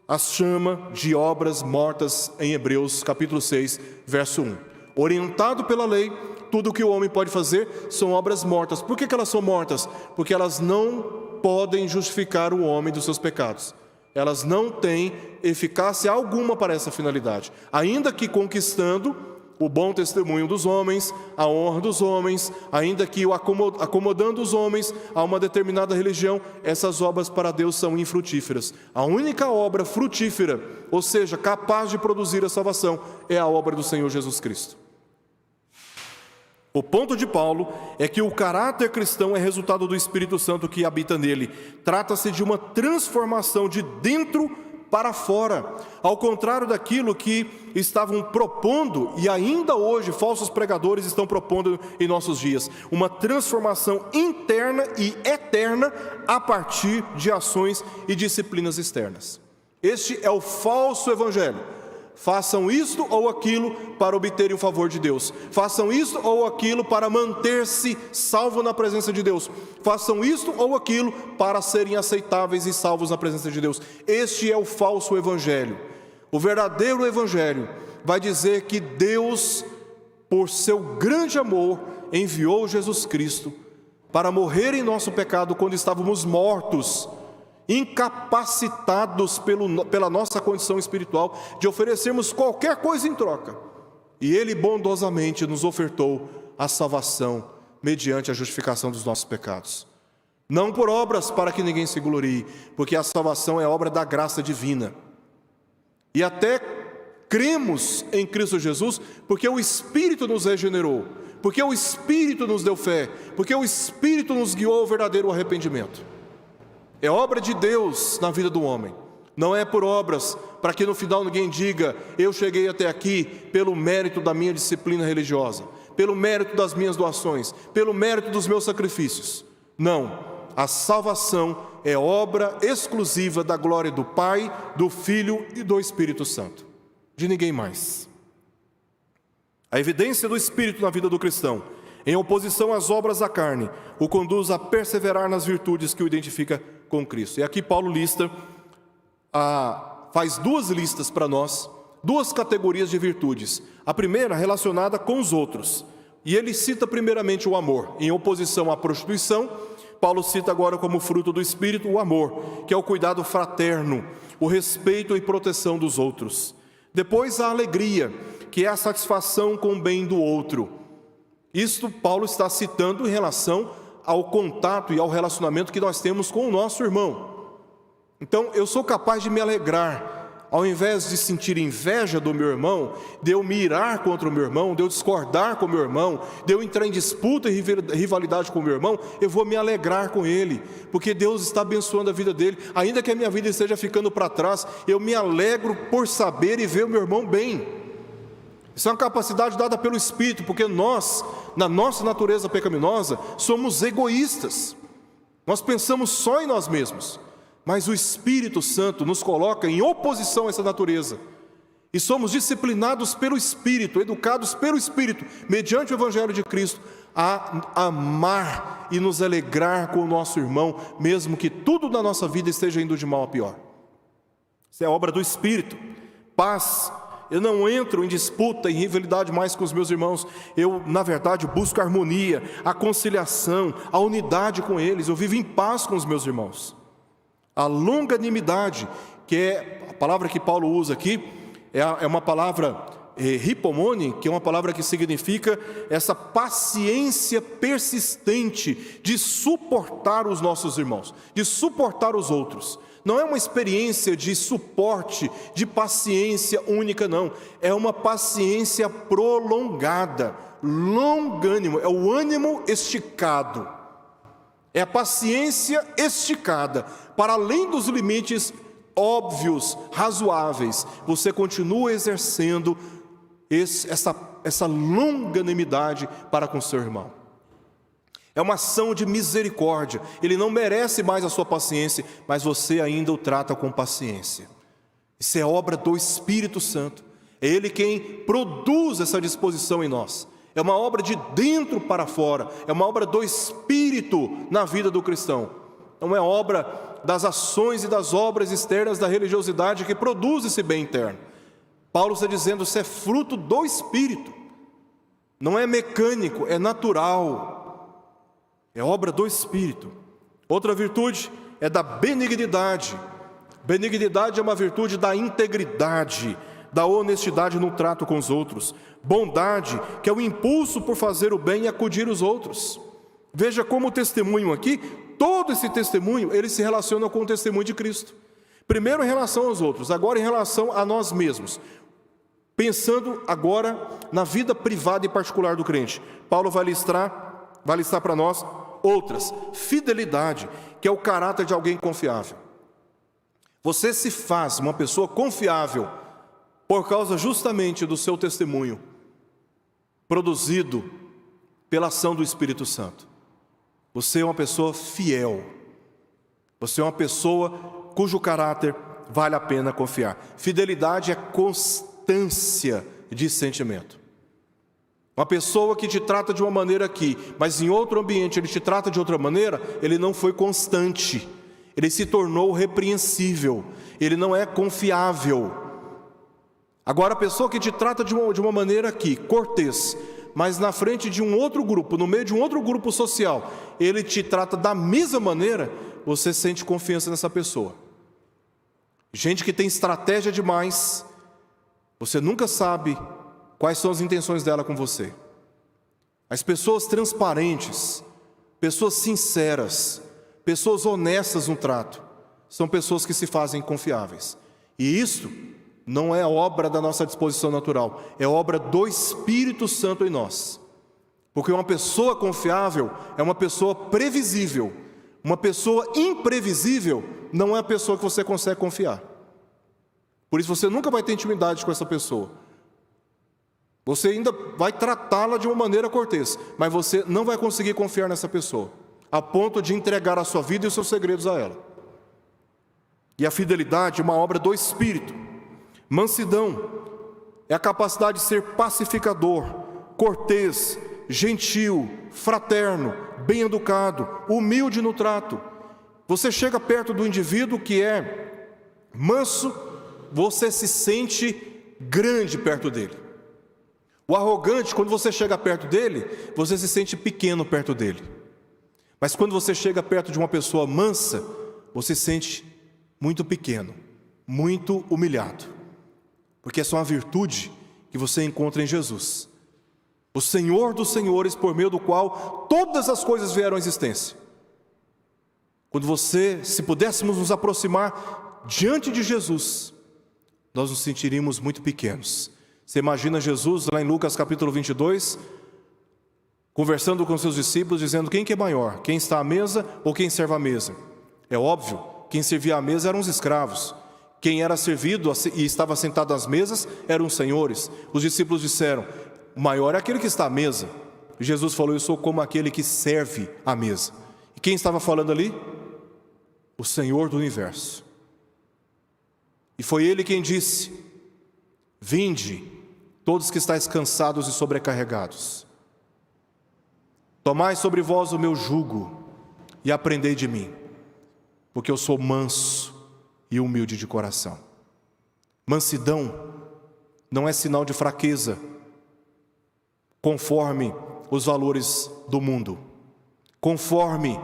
as chama de obras mortas em Hebreus capítulo 6, verso 1. Orientado pela lei, tudo o que o homem pode fazer são obras mortas. Por que elas são mortas? Porque elas não podem justificar o homem dos seus pecados. Elas não têm eficácia alguma para essa finalidade. Ainda que conquistando o bom testemunho dos homens, a honra dos homens, ainda que acomodando os homens a uma determinada religião, essas obras para Deus são infrutíferas. A única obra frutífera, ou seja, capaz de produzir a salvação, é a obra do Senhor Jesus Cristo. O ponto de Paulo é que o caráter cristão é resultado do Espírito Santo que habita nele. Trata-se de uma transformação de dentro para fora, ao contrário daquilo que estavam propondo, e ainda hoje falsos pregadores estão propondo em nossos dias, uma transformação interna e eterna a partir de ações e disciplinas externas. Este é o falso evangelho. Façam isto ou aquilo para obterem o favor de Deus. Façam isto ou aquilo para manter-se salvo na presença de Deus. Façam isto ou aquilo para serem aceitáveis e salvos na presença de Deus. Este é o falso evangelho. O verdadeiro evangelho vai dizer que Deus, por seu grande amor, enviou Jesus Cristo para morrer em nosso pecado quando estávamos mortos, incapacitados pela nossa condição espiritual de oferecermos qualquer coisa em troca. E Ele bondosamente nos ofertou a salvação mediante a justificação dos nossos pecados. Não por obras para que ninguém se glorie, porque a salvação é obra da graça divina. E até cremos em Cristo Jesus porque o Espírito nos regenerou, porque o Espírito nos deu fé, porque o Espírito nos guiou ao verdadeiro arrependimento. É obra de Deus na vida do homem. Não é por obras, para que no final ninguém diga: eu cheguei até aqui pelo mérito da minha disciplina religiosa, pelo mérito das minhas doações, pelo mérito dos meus sacrifícios. Não, a salvação é obra exclusiva da glória do Pai, do Filho e do Espírito Santo, de ninguém mais. A evidência do Espírito na vida do cristão, em oposição às obras da carne, o conduz a perseverar nas virtudes que o identifica com Cristo. E aqui Paulo faz duas listas para nós, duas categorias de virtudes. A primeira relacionada com os outros, e ele cita primeiramente o amor, em oposição à prostituição. Paulo cita agora como fruto do Espírito o amor, que é o cuidado fraterno, o respeito e proteção dos outros. Depois a alegria, que é a satisfação com o bem do outro. Isto Paulo está citando em relação ao contato e ao relacionamento que nós temos com o nosso irmão. Então, eu sou capaz de me alegrar, ao invés de sentir inveja do meu irmão, de eu me irar contra o meu irmão, de eu discordar com o meu irmão, de eu entrar em disputa e rivalidade com o meu irmão, eu vou me alegrar com ele, porque Deus está abençoando a vida dele. Ainda que a minha vida esteja ficando para trás, eu me alegro por saber e ver o meu irmão bem. Isso é uma capacidade dada pelo Espírito, porque nós, na nossa natureza pecaminosa, somos egoístas. Nós pensamos só em nós mesmos. Mas o Espírito Santo nos coloca em oposição a essa natureza. E somos disciplinados pelo Espírito, educados pelo Espírito, mediante o Evangelho de Cristo, a amar e nos alegrar com o nosso irmão, mesmo que tudo na nossa vida esteja indo de mal a pior. Isso é obra do Espírito. Paz. Eu não entro em disputa, em rivalidade mais com os meus irmãos. Eu, na verdade, busco a harmonia, a conciliação, a unidade com eles. Eu vivo em paz com os meus irmãos. A longanimidade, que é a palavra que Paulo usa aqui, é uma palavra hipomone, que é uma palavra que significa essa paciência persistente de suportar os nossos irmãos, de suportar os outros. Não é uma experiência de suporte, de paciência única, não. É uma paciência prolongada, longânimo, é o ânimo esticado. É a paciência esticada, para além dos limites óbvios, razoáveis. Você continua exercendo essa longanimidade para com seu irmão. É uma ação de misericórdia. Ele não merece mais a sua paciência, mas você ainda o trata com paciência. Isso é obra do Espírito Santo. É Ele quem produz essa disposição em nós. É uma obra de dentro para fora. É uma obra do Espírito na vida do cristão. Não é obra das ações e das obras externas da religiosidade que produz esse bem interno. Paulo está dizendo: isso é fruto do Espírito. Não é mecânico, é natural. É obra do Espírito. Outra virtude é da benignidade. Benignidade é uma virtude da integridade, da honestidade no trato com os outros. Bondade, que é o impulso por fazer o bem e acudir os outros. Veja como o testemunho aqui, todo esse testemunho, ele se relaciona com o testemunho de Cristo. Primeiro em relação aos outros, agora em relação a nós mesmos. Pensando agora na vida privada e particular do crente. Paulo vai listar para nós outras. Fidelidade, que é o caráter de alguém confiável. Você se faz uma pessoa confiável por causa justamente do seu testemunho, produzido pela ação do Espírito Santo. Você é uma pessoa fiel. Você é uma pessoa cujo caráter vale a pena confiar. Fidelidade é constante constância de sentimento. Uma pessoa que te trata de uma maneira aqui, mas em outro ambiente ele te trata de outra maneira, ele não foi constante, ele se tornou repreensível, ele não é confiável. Agora, a pessoa que te trata de uma maneira aqui, cortês, mas na frente de um outro grupo, no meio de um outro grupo social, ele te trata da mesma maneira, você sente confiança nessa pessoa. Gente que tem estratégia demais, você nunca sabe quais são as intenções dela com você. As pessoas transparentes, pessoas sinceras, pessoas honestas no trato, são pessoas que se fazem confiáveis. E isso não é obra da nossa disposição natural, é obra do Espírito Santo em nós. Porque uma pessoa confiável é uma pessoa previsível. Uma pessoa imprevisível não é a pessoa que você consegue confiar. Por isso você nunca vai ter intimidade com essa pessoa. Você ainda vai tratá-la de uma maneira cortês, mas você não vai conseguir confiar nessa pessoa, a ponto de entregar a sua vida e os seus segredos a ela. E a fidelidade é uma obra do Espírito. Mansidão é a capacidade de ser pacificador, cortês, gentil, fraterno, bem-educado, humilde no trato. Você chega perto do indivíduo que é manso, você se sente grande perto dele. O arrogante, quando você chega perto dele, você se sente pequeno perto dele. Mas quando você chega perto de uma pessoa mansa, você se sente muito pequeno, muito humilhado. Porque essa é uma virtude que você encontra em Jesus, o Senhor dos senhores, por meio do qual todas as coisas vieram à existência. Quando se pudéssemos nos aproximar diante de Jesus, nós nos sentiríamos muito pequenos. Você imagina Jesus lá em Lucas capítulo 22, conversando com seus discípulos, dizendo: quem que é maior, quem está à mesa ou quem serve à mesa? É óbvio, quem servia à mesa eram os escravos. Quem era servido e estava sentado às mesas eram os senhores. Os discípulos disseram: o maior é aquele que está à mesa. E Jesus falou: eu sou como aquele que serve à mesa. E quem estava falando ali? O Senhor do universo. E foi Ele quem disse: vinde, todos que estáis cansados e sobrecarregados, tomai sobre vós o meu jugo e aprendei de mim, porque eu sou manso e humilde de coração. Mansidão não é sinal de fraqueza, conforme os valores do mundo, conforme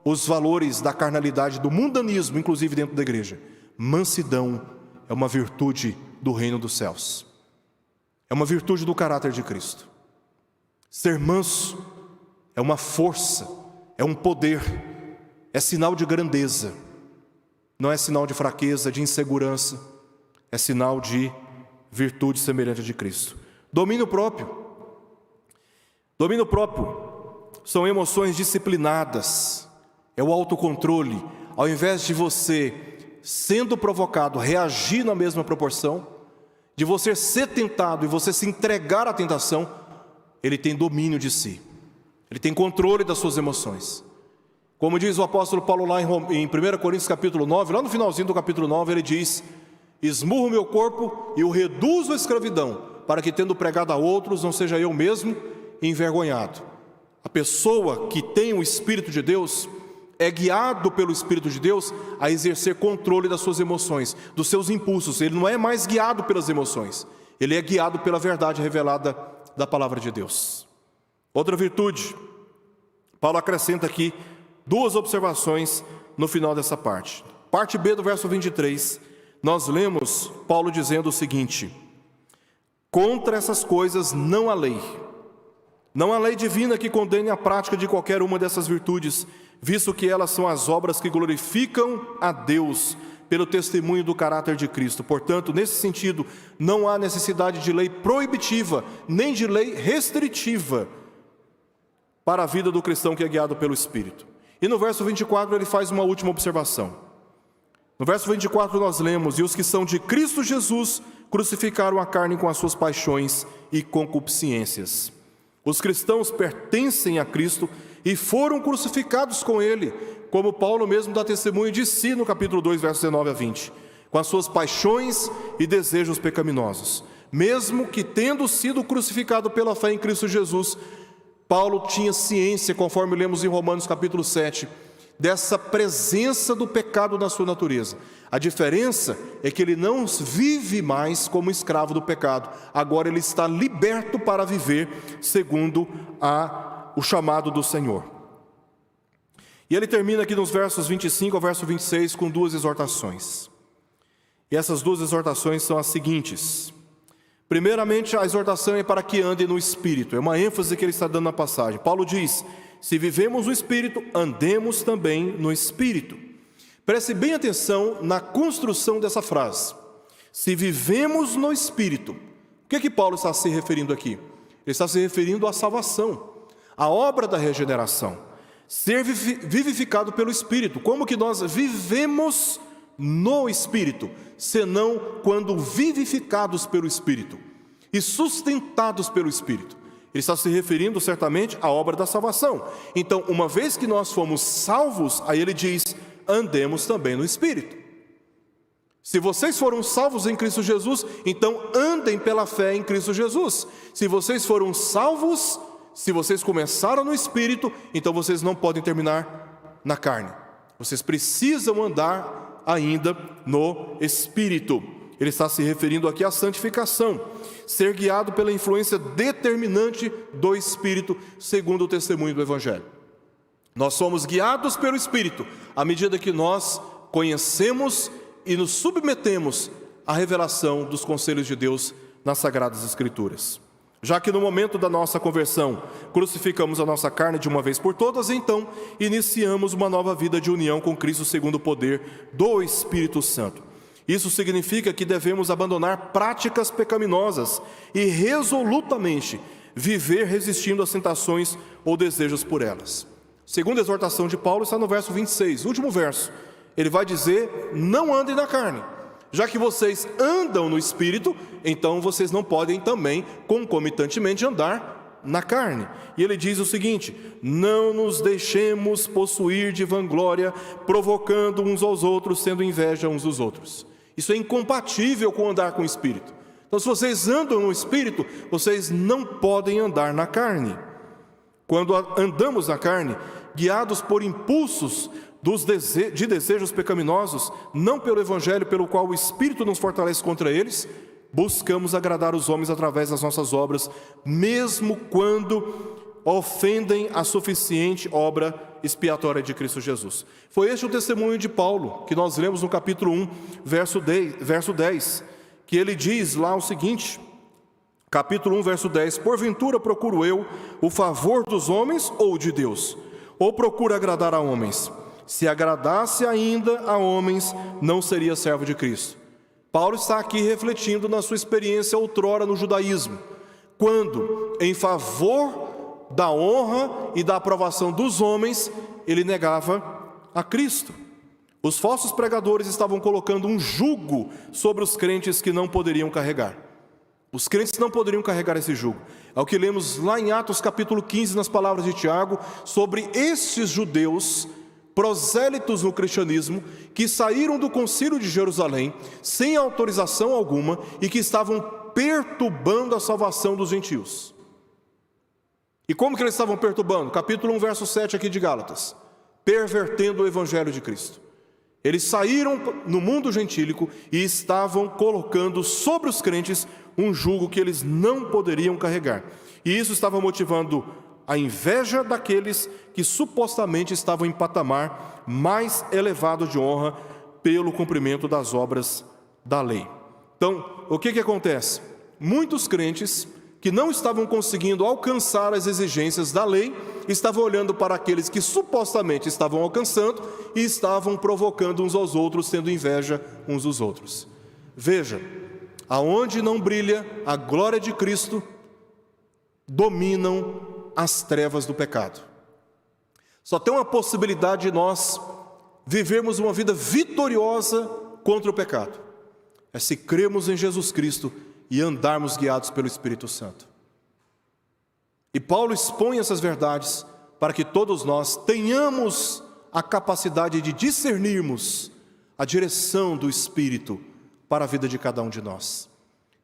os valores da carnalidade, do mundanismo, inclusive dentro da igreja. Mansidão é uma virtude do reino dos céus, é uma virtude do caráter de Cristo. Ser manso é uma força, é um poder, é sinal de grandeza, não é sinal de fraqueza, de insegurança, é sinal de virtude semelhante de Cristo. Domínio próprio. Domínio próprio são emoções disciplinadas, é o autocontrole. Ao invés de você, sendo provocado, reagir na mesma proporção, de você ser tentado e você se entregar à tentação, ele tem domínio de si, ele tem controle das suas emoções. Como diz o apóstolo Paulo lá em 1 Coríntios capítulo 9, lá no finalzinho do capítulo 9, ele diz: esmurro meu corpo e o reduzo à escravidão, para que, tendo pregado a outros, não seja eu mesmo envergonhado. A pessoa que tem o Espírito de Deus é guiado pelo Espírito de Deus a exercer controle das suas emoções, dos seus impulsos. Ele não é mais guiado pelas emoções, ele é guiado pela verdade revelada da palavra de Deus. Outra virtude, Paulo acrescenta aqui duas observações no final dessa parte. Parte B do verso 23, nós lemos Paulo dizendo o seguinte: contra essas coisas não há lei. Não há lei divina que condene a prática de qualquer uma dessas virtudes, visto que elas são as obras que glorificam a Deus pelo testemunho do caráter de Cristo. Portanto, nesse sentido, não há necessidade de lei proibitiva, nem de lei restritiva para a vida do cristão que é guiado pelo Espírito. E no verso 24 ele faz uma última observação. No verso 24 nós lemos: e os que são de Cristo Jesus crucificaram a carne com as suas paixões e concupiscências. Os cristãos pertencem a Cristo e foram crucificados com Ele, como Paulo mesmo dá testemunho de si no capítulo 2, versos 19 a 20, com as suas paixões e desejos pecaminosos. Mesmo que tendo sido crucificado pela fé em Cristo Jesus, Paulo tinha ciência, conforme lemos em Romanos capítulo 7, dessa presença do pecado na sua natureza. A diferença é que ele não vive mais como escravo do pecado. Agora ele está liberto para viver segundo o chamado do Senhor. E ele termina aqui nos versos 25 ao verso 26 com duas exortações. E essas duas exortações são as seguintes. Primeiramente, a exortação é para que ande no Espírito. É uma ênfase que ele está dando na passagem. Paulo diz: se vivemos no Espírito, andemos também no Espírito. Preste bem atenção na construção dessa frase. Se vivemos no Espírito. O que Paulo está se referindo aqui? Ele está se referindo à salvação, à obra da regeneração. Ser vivificado pelo Espírito. Como que nós vivemos no Espírito, senão quando vivificados pelo Espírito e sustentados pelo Espírito? Ele está se referindo certamente à obra da salvação. Então, uma vez que nós fomos salvos, aí ele diz: andemos também no Espírito. Se vocês foram salvos em Cristo Jesus, então andem pela fé em Cristo Jesus. Se vocês foram salvos, se vocês começaram no Espírito, então vocês não podem terminar na carne. Vocês precisam andar ainda no Espírito. Ele está se referindo aqui à santificação, ser guiado pela influência determinante do Espírito, segundo o testemunho do Evangelho. Nós somos guiados pelo Espírito à medida que nós conhecemos e nos submetemos à revelação dos conselhos de Deus nas Sagradas Escrituras. Já que no momento da nossa conversão crucificamos a nossa carne de uma vez por todas, então iniciamos uma nova vida de união com Cristo segundo o poder do Espírito Santo. Isso significa que devemos abandonar práticas pecaminosas e resolutamente viver resistindo às tentações ou desejos por elas. Segunda exortação de Paulo está no verso 26, último verso. Ele vai dizer: não andem na carne. Já que vocês andam no Espírito, então vocês não podem também concomitantemente andar na carne. E ele diz o seguinte: não nos deixemos possuir de vanglória, provocando uns aos outros, tendo inveja uns dos outros. Isso é incompatível com andar com o Espírito. Então, se vocês andam no Espírito, vocês não podem andar na carne. Quando andamos na carne, guiados por impulsos de desejos pecaminosos, não pelo Evangelho pelo qual o Espírito nos fortalece contra eles, buscamos agradar os homens através das nossas obras, mesmo quando ofendem a suficiente obra expiatória de Cristo Jesus. Foi este o testemunho de Paulo, que nós lemos no capítulo 1, verso 10, que ele diz lá o seguinte, capítulo 1, verso 10, porventura procuro eu o favor dos homens ou de Deus? Ou procuro agradar a homens? Se agradasse ainda a homens, não seria servo de Cristo. Paulo está aqui refletindo na sua experiência outrora no judaísmo, quando, em favor da honra e da aprovação dos homens, ele negava a Cristo. Os falsos pregadores estavam colocando um jugo sobre os crentes que não poderiam carregar. Os crentes não poderiam carregar esse jugo. É o que lemos lá em Atos capítulo 15, nas palavras de Tiago, sobre estes judeus prosélitos no cristianismo, que saíram do concílio de Jerusalém sem autorização alguma e que estavam perturbando a salvação dos gentios. E como que eles estavam perturbando? Capítulo 1, verso 7 aqui de Gálatas: pervertendo o evangelho de Cristo. Eles saíram no mundo gentílico e estavam colocando sobre os crentes um jugo que eles não poderiam carregar. E isso estava motivando a inveja daqueles que supostamente estavam em patamar mais elevado de honra pelo cumprimento das obras da lei. Então, o que acontece? Muitos crentes que não estavam conseguindo alcançar as exigências da lei estavam olhando para aqueles que supostamente estavam alcançando e estavam provocando uns aos outros, tendo inveja uns dos outros. Veja, aonde não brilha a glória de Cristo, dominam as trevas do pecado. Só tem uma possibilidade de nós vivermos uma vida vitoriosa contra o pecado: é se crermos em Jesus Cristo e andarmos guiados pelo Espírito Santo. E Paulo expõe essas verdades para que todos nós tenhamos a capacidade de discernirmos a direção do Espírito para a vida de cada um de nós.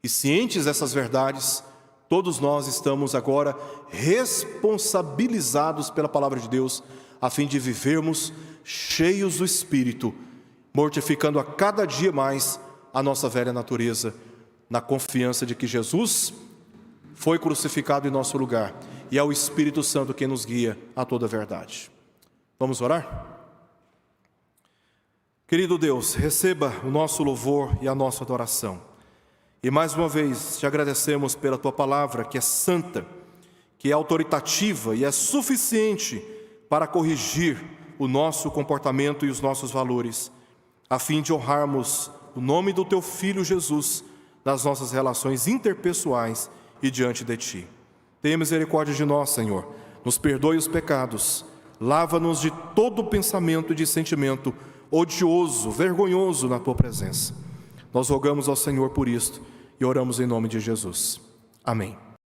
E cientes dessas verdades, todos nós estamos agora responsabilizados pela palavra de Deus, a fim de vivermos cheios do Espírito, mortificando a cada dia mais a nossa velha natureza, na confiança de que Jesus foi crucificado em nosso lugar, e é o Espírito Santo quem nos guia a toda a verdade. Vamos orar? Querido Deus, receba o nosso louvor e a nossa adoração. E mais uma vez te agradecemos pela tua palavra, que é santa, que é autoritativa e é suficiente para corrigir o nosso comportamento e os nossos valores, a fim de honrarmos o nome do teu Filho Jesus nas nossas relações interpessoais e diante de ti. Tenha misericórdia de nós, Senhor. Nos perdoe os pecados. Lava-nos de todo pensamento e de sentimento odioso, vergonhoso na tua presença. Nós rogamos ao Senhor por isto e oramos em nome de Jesus. Amém.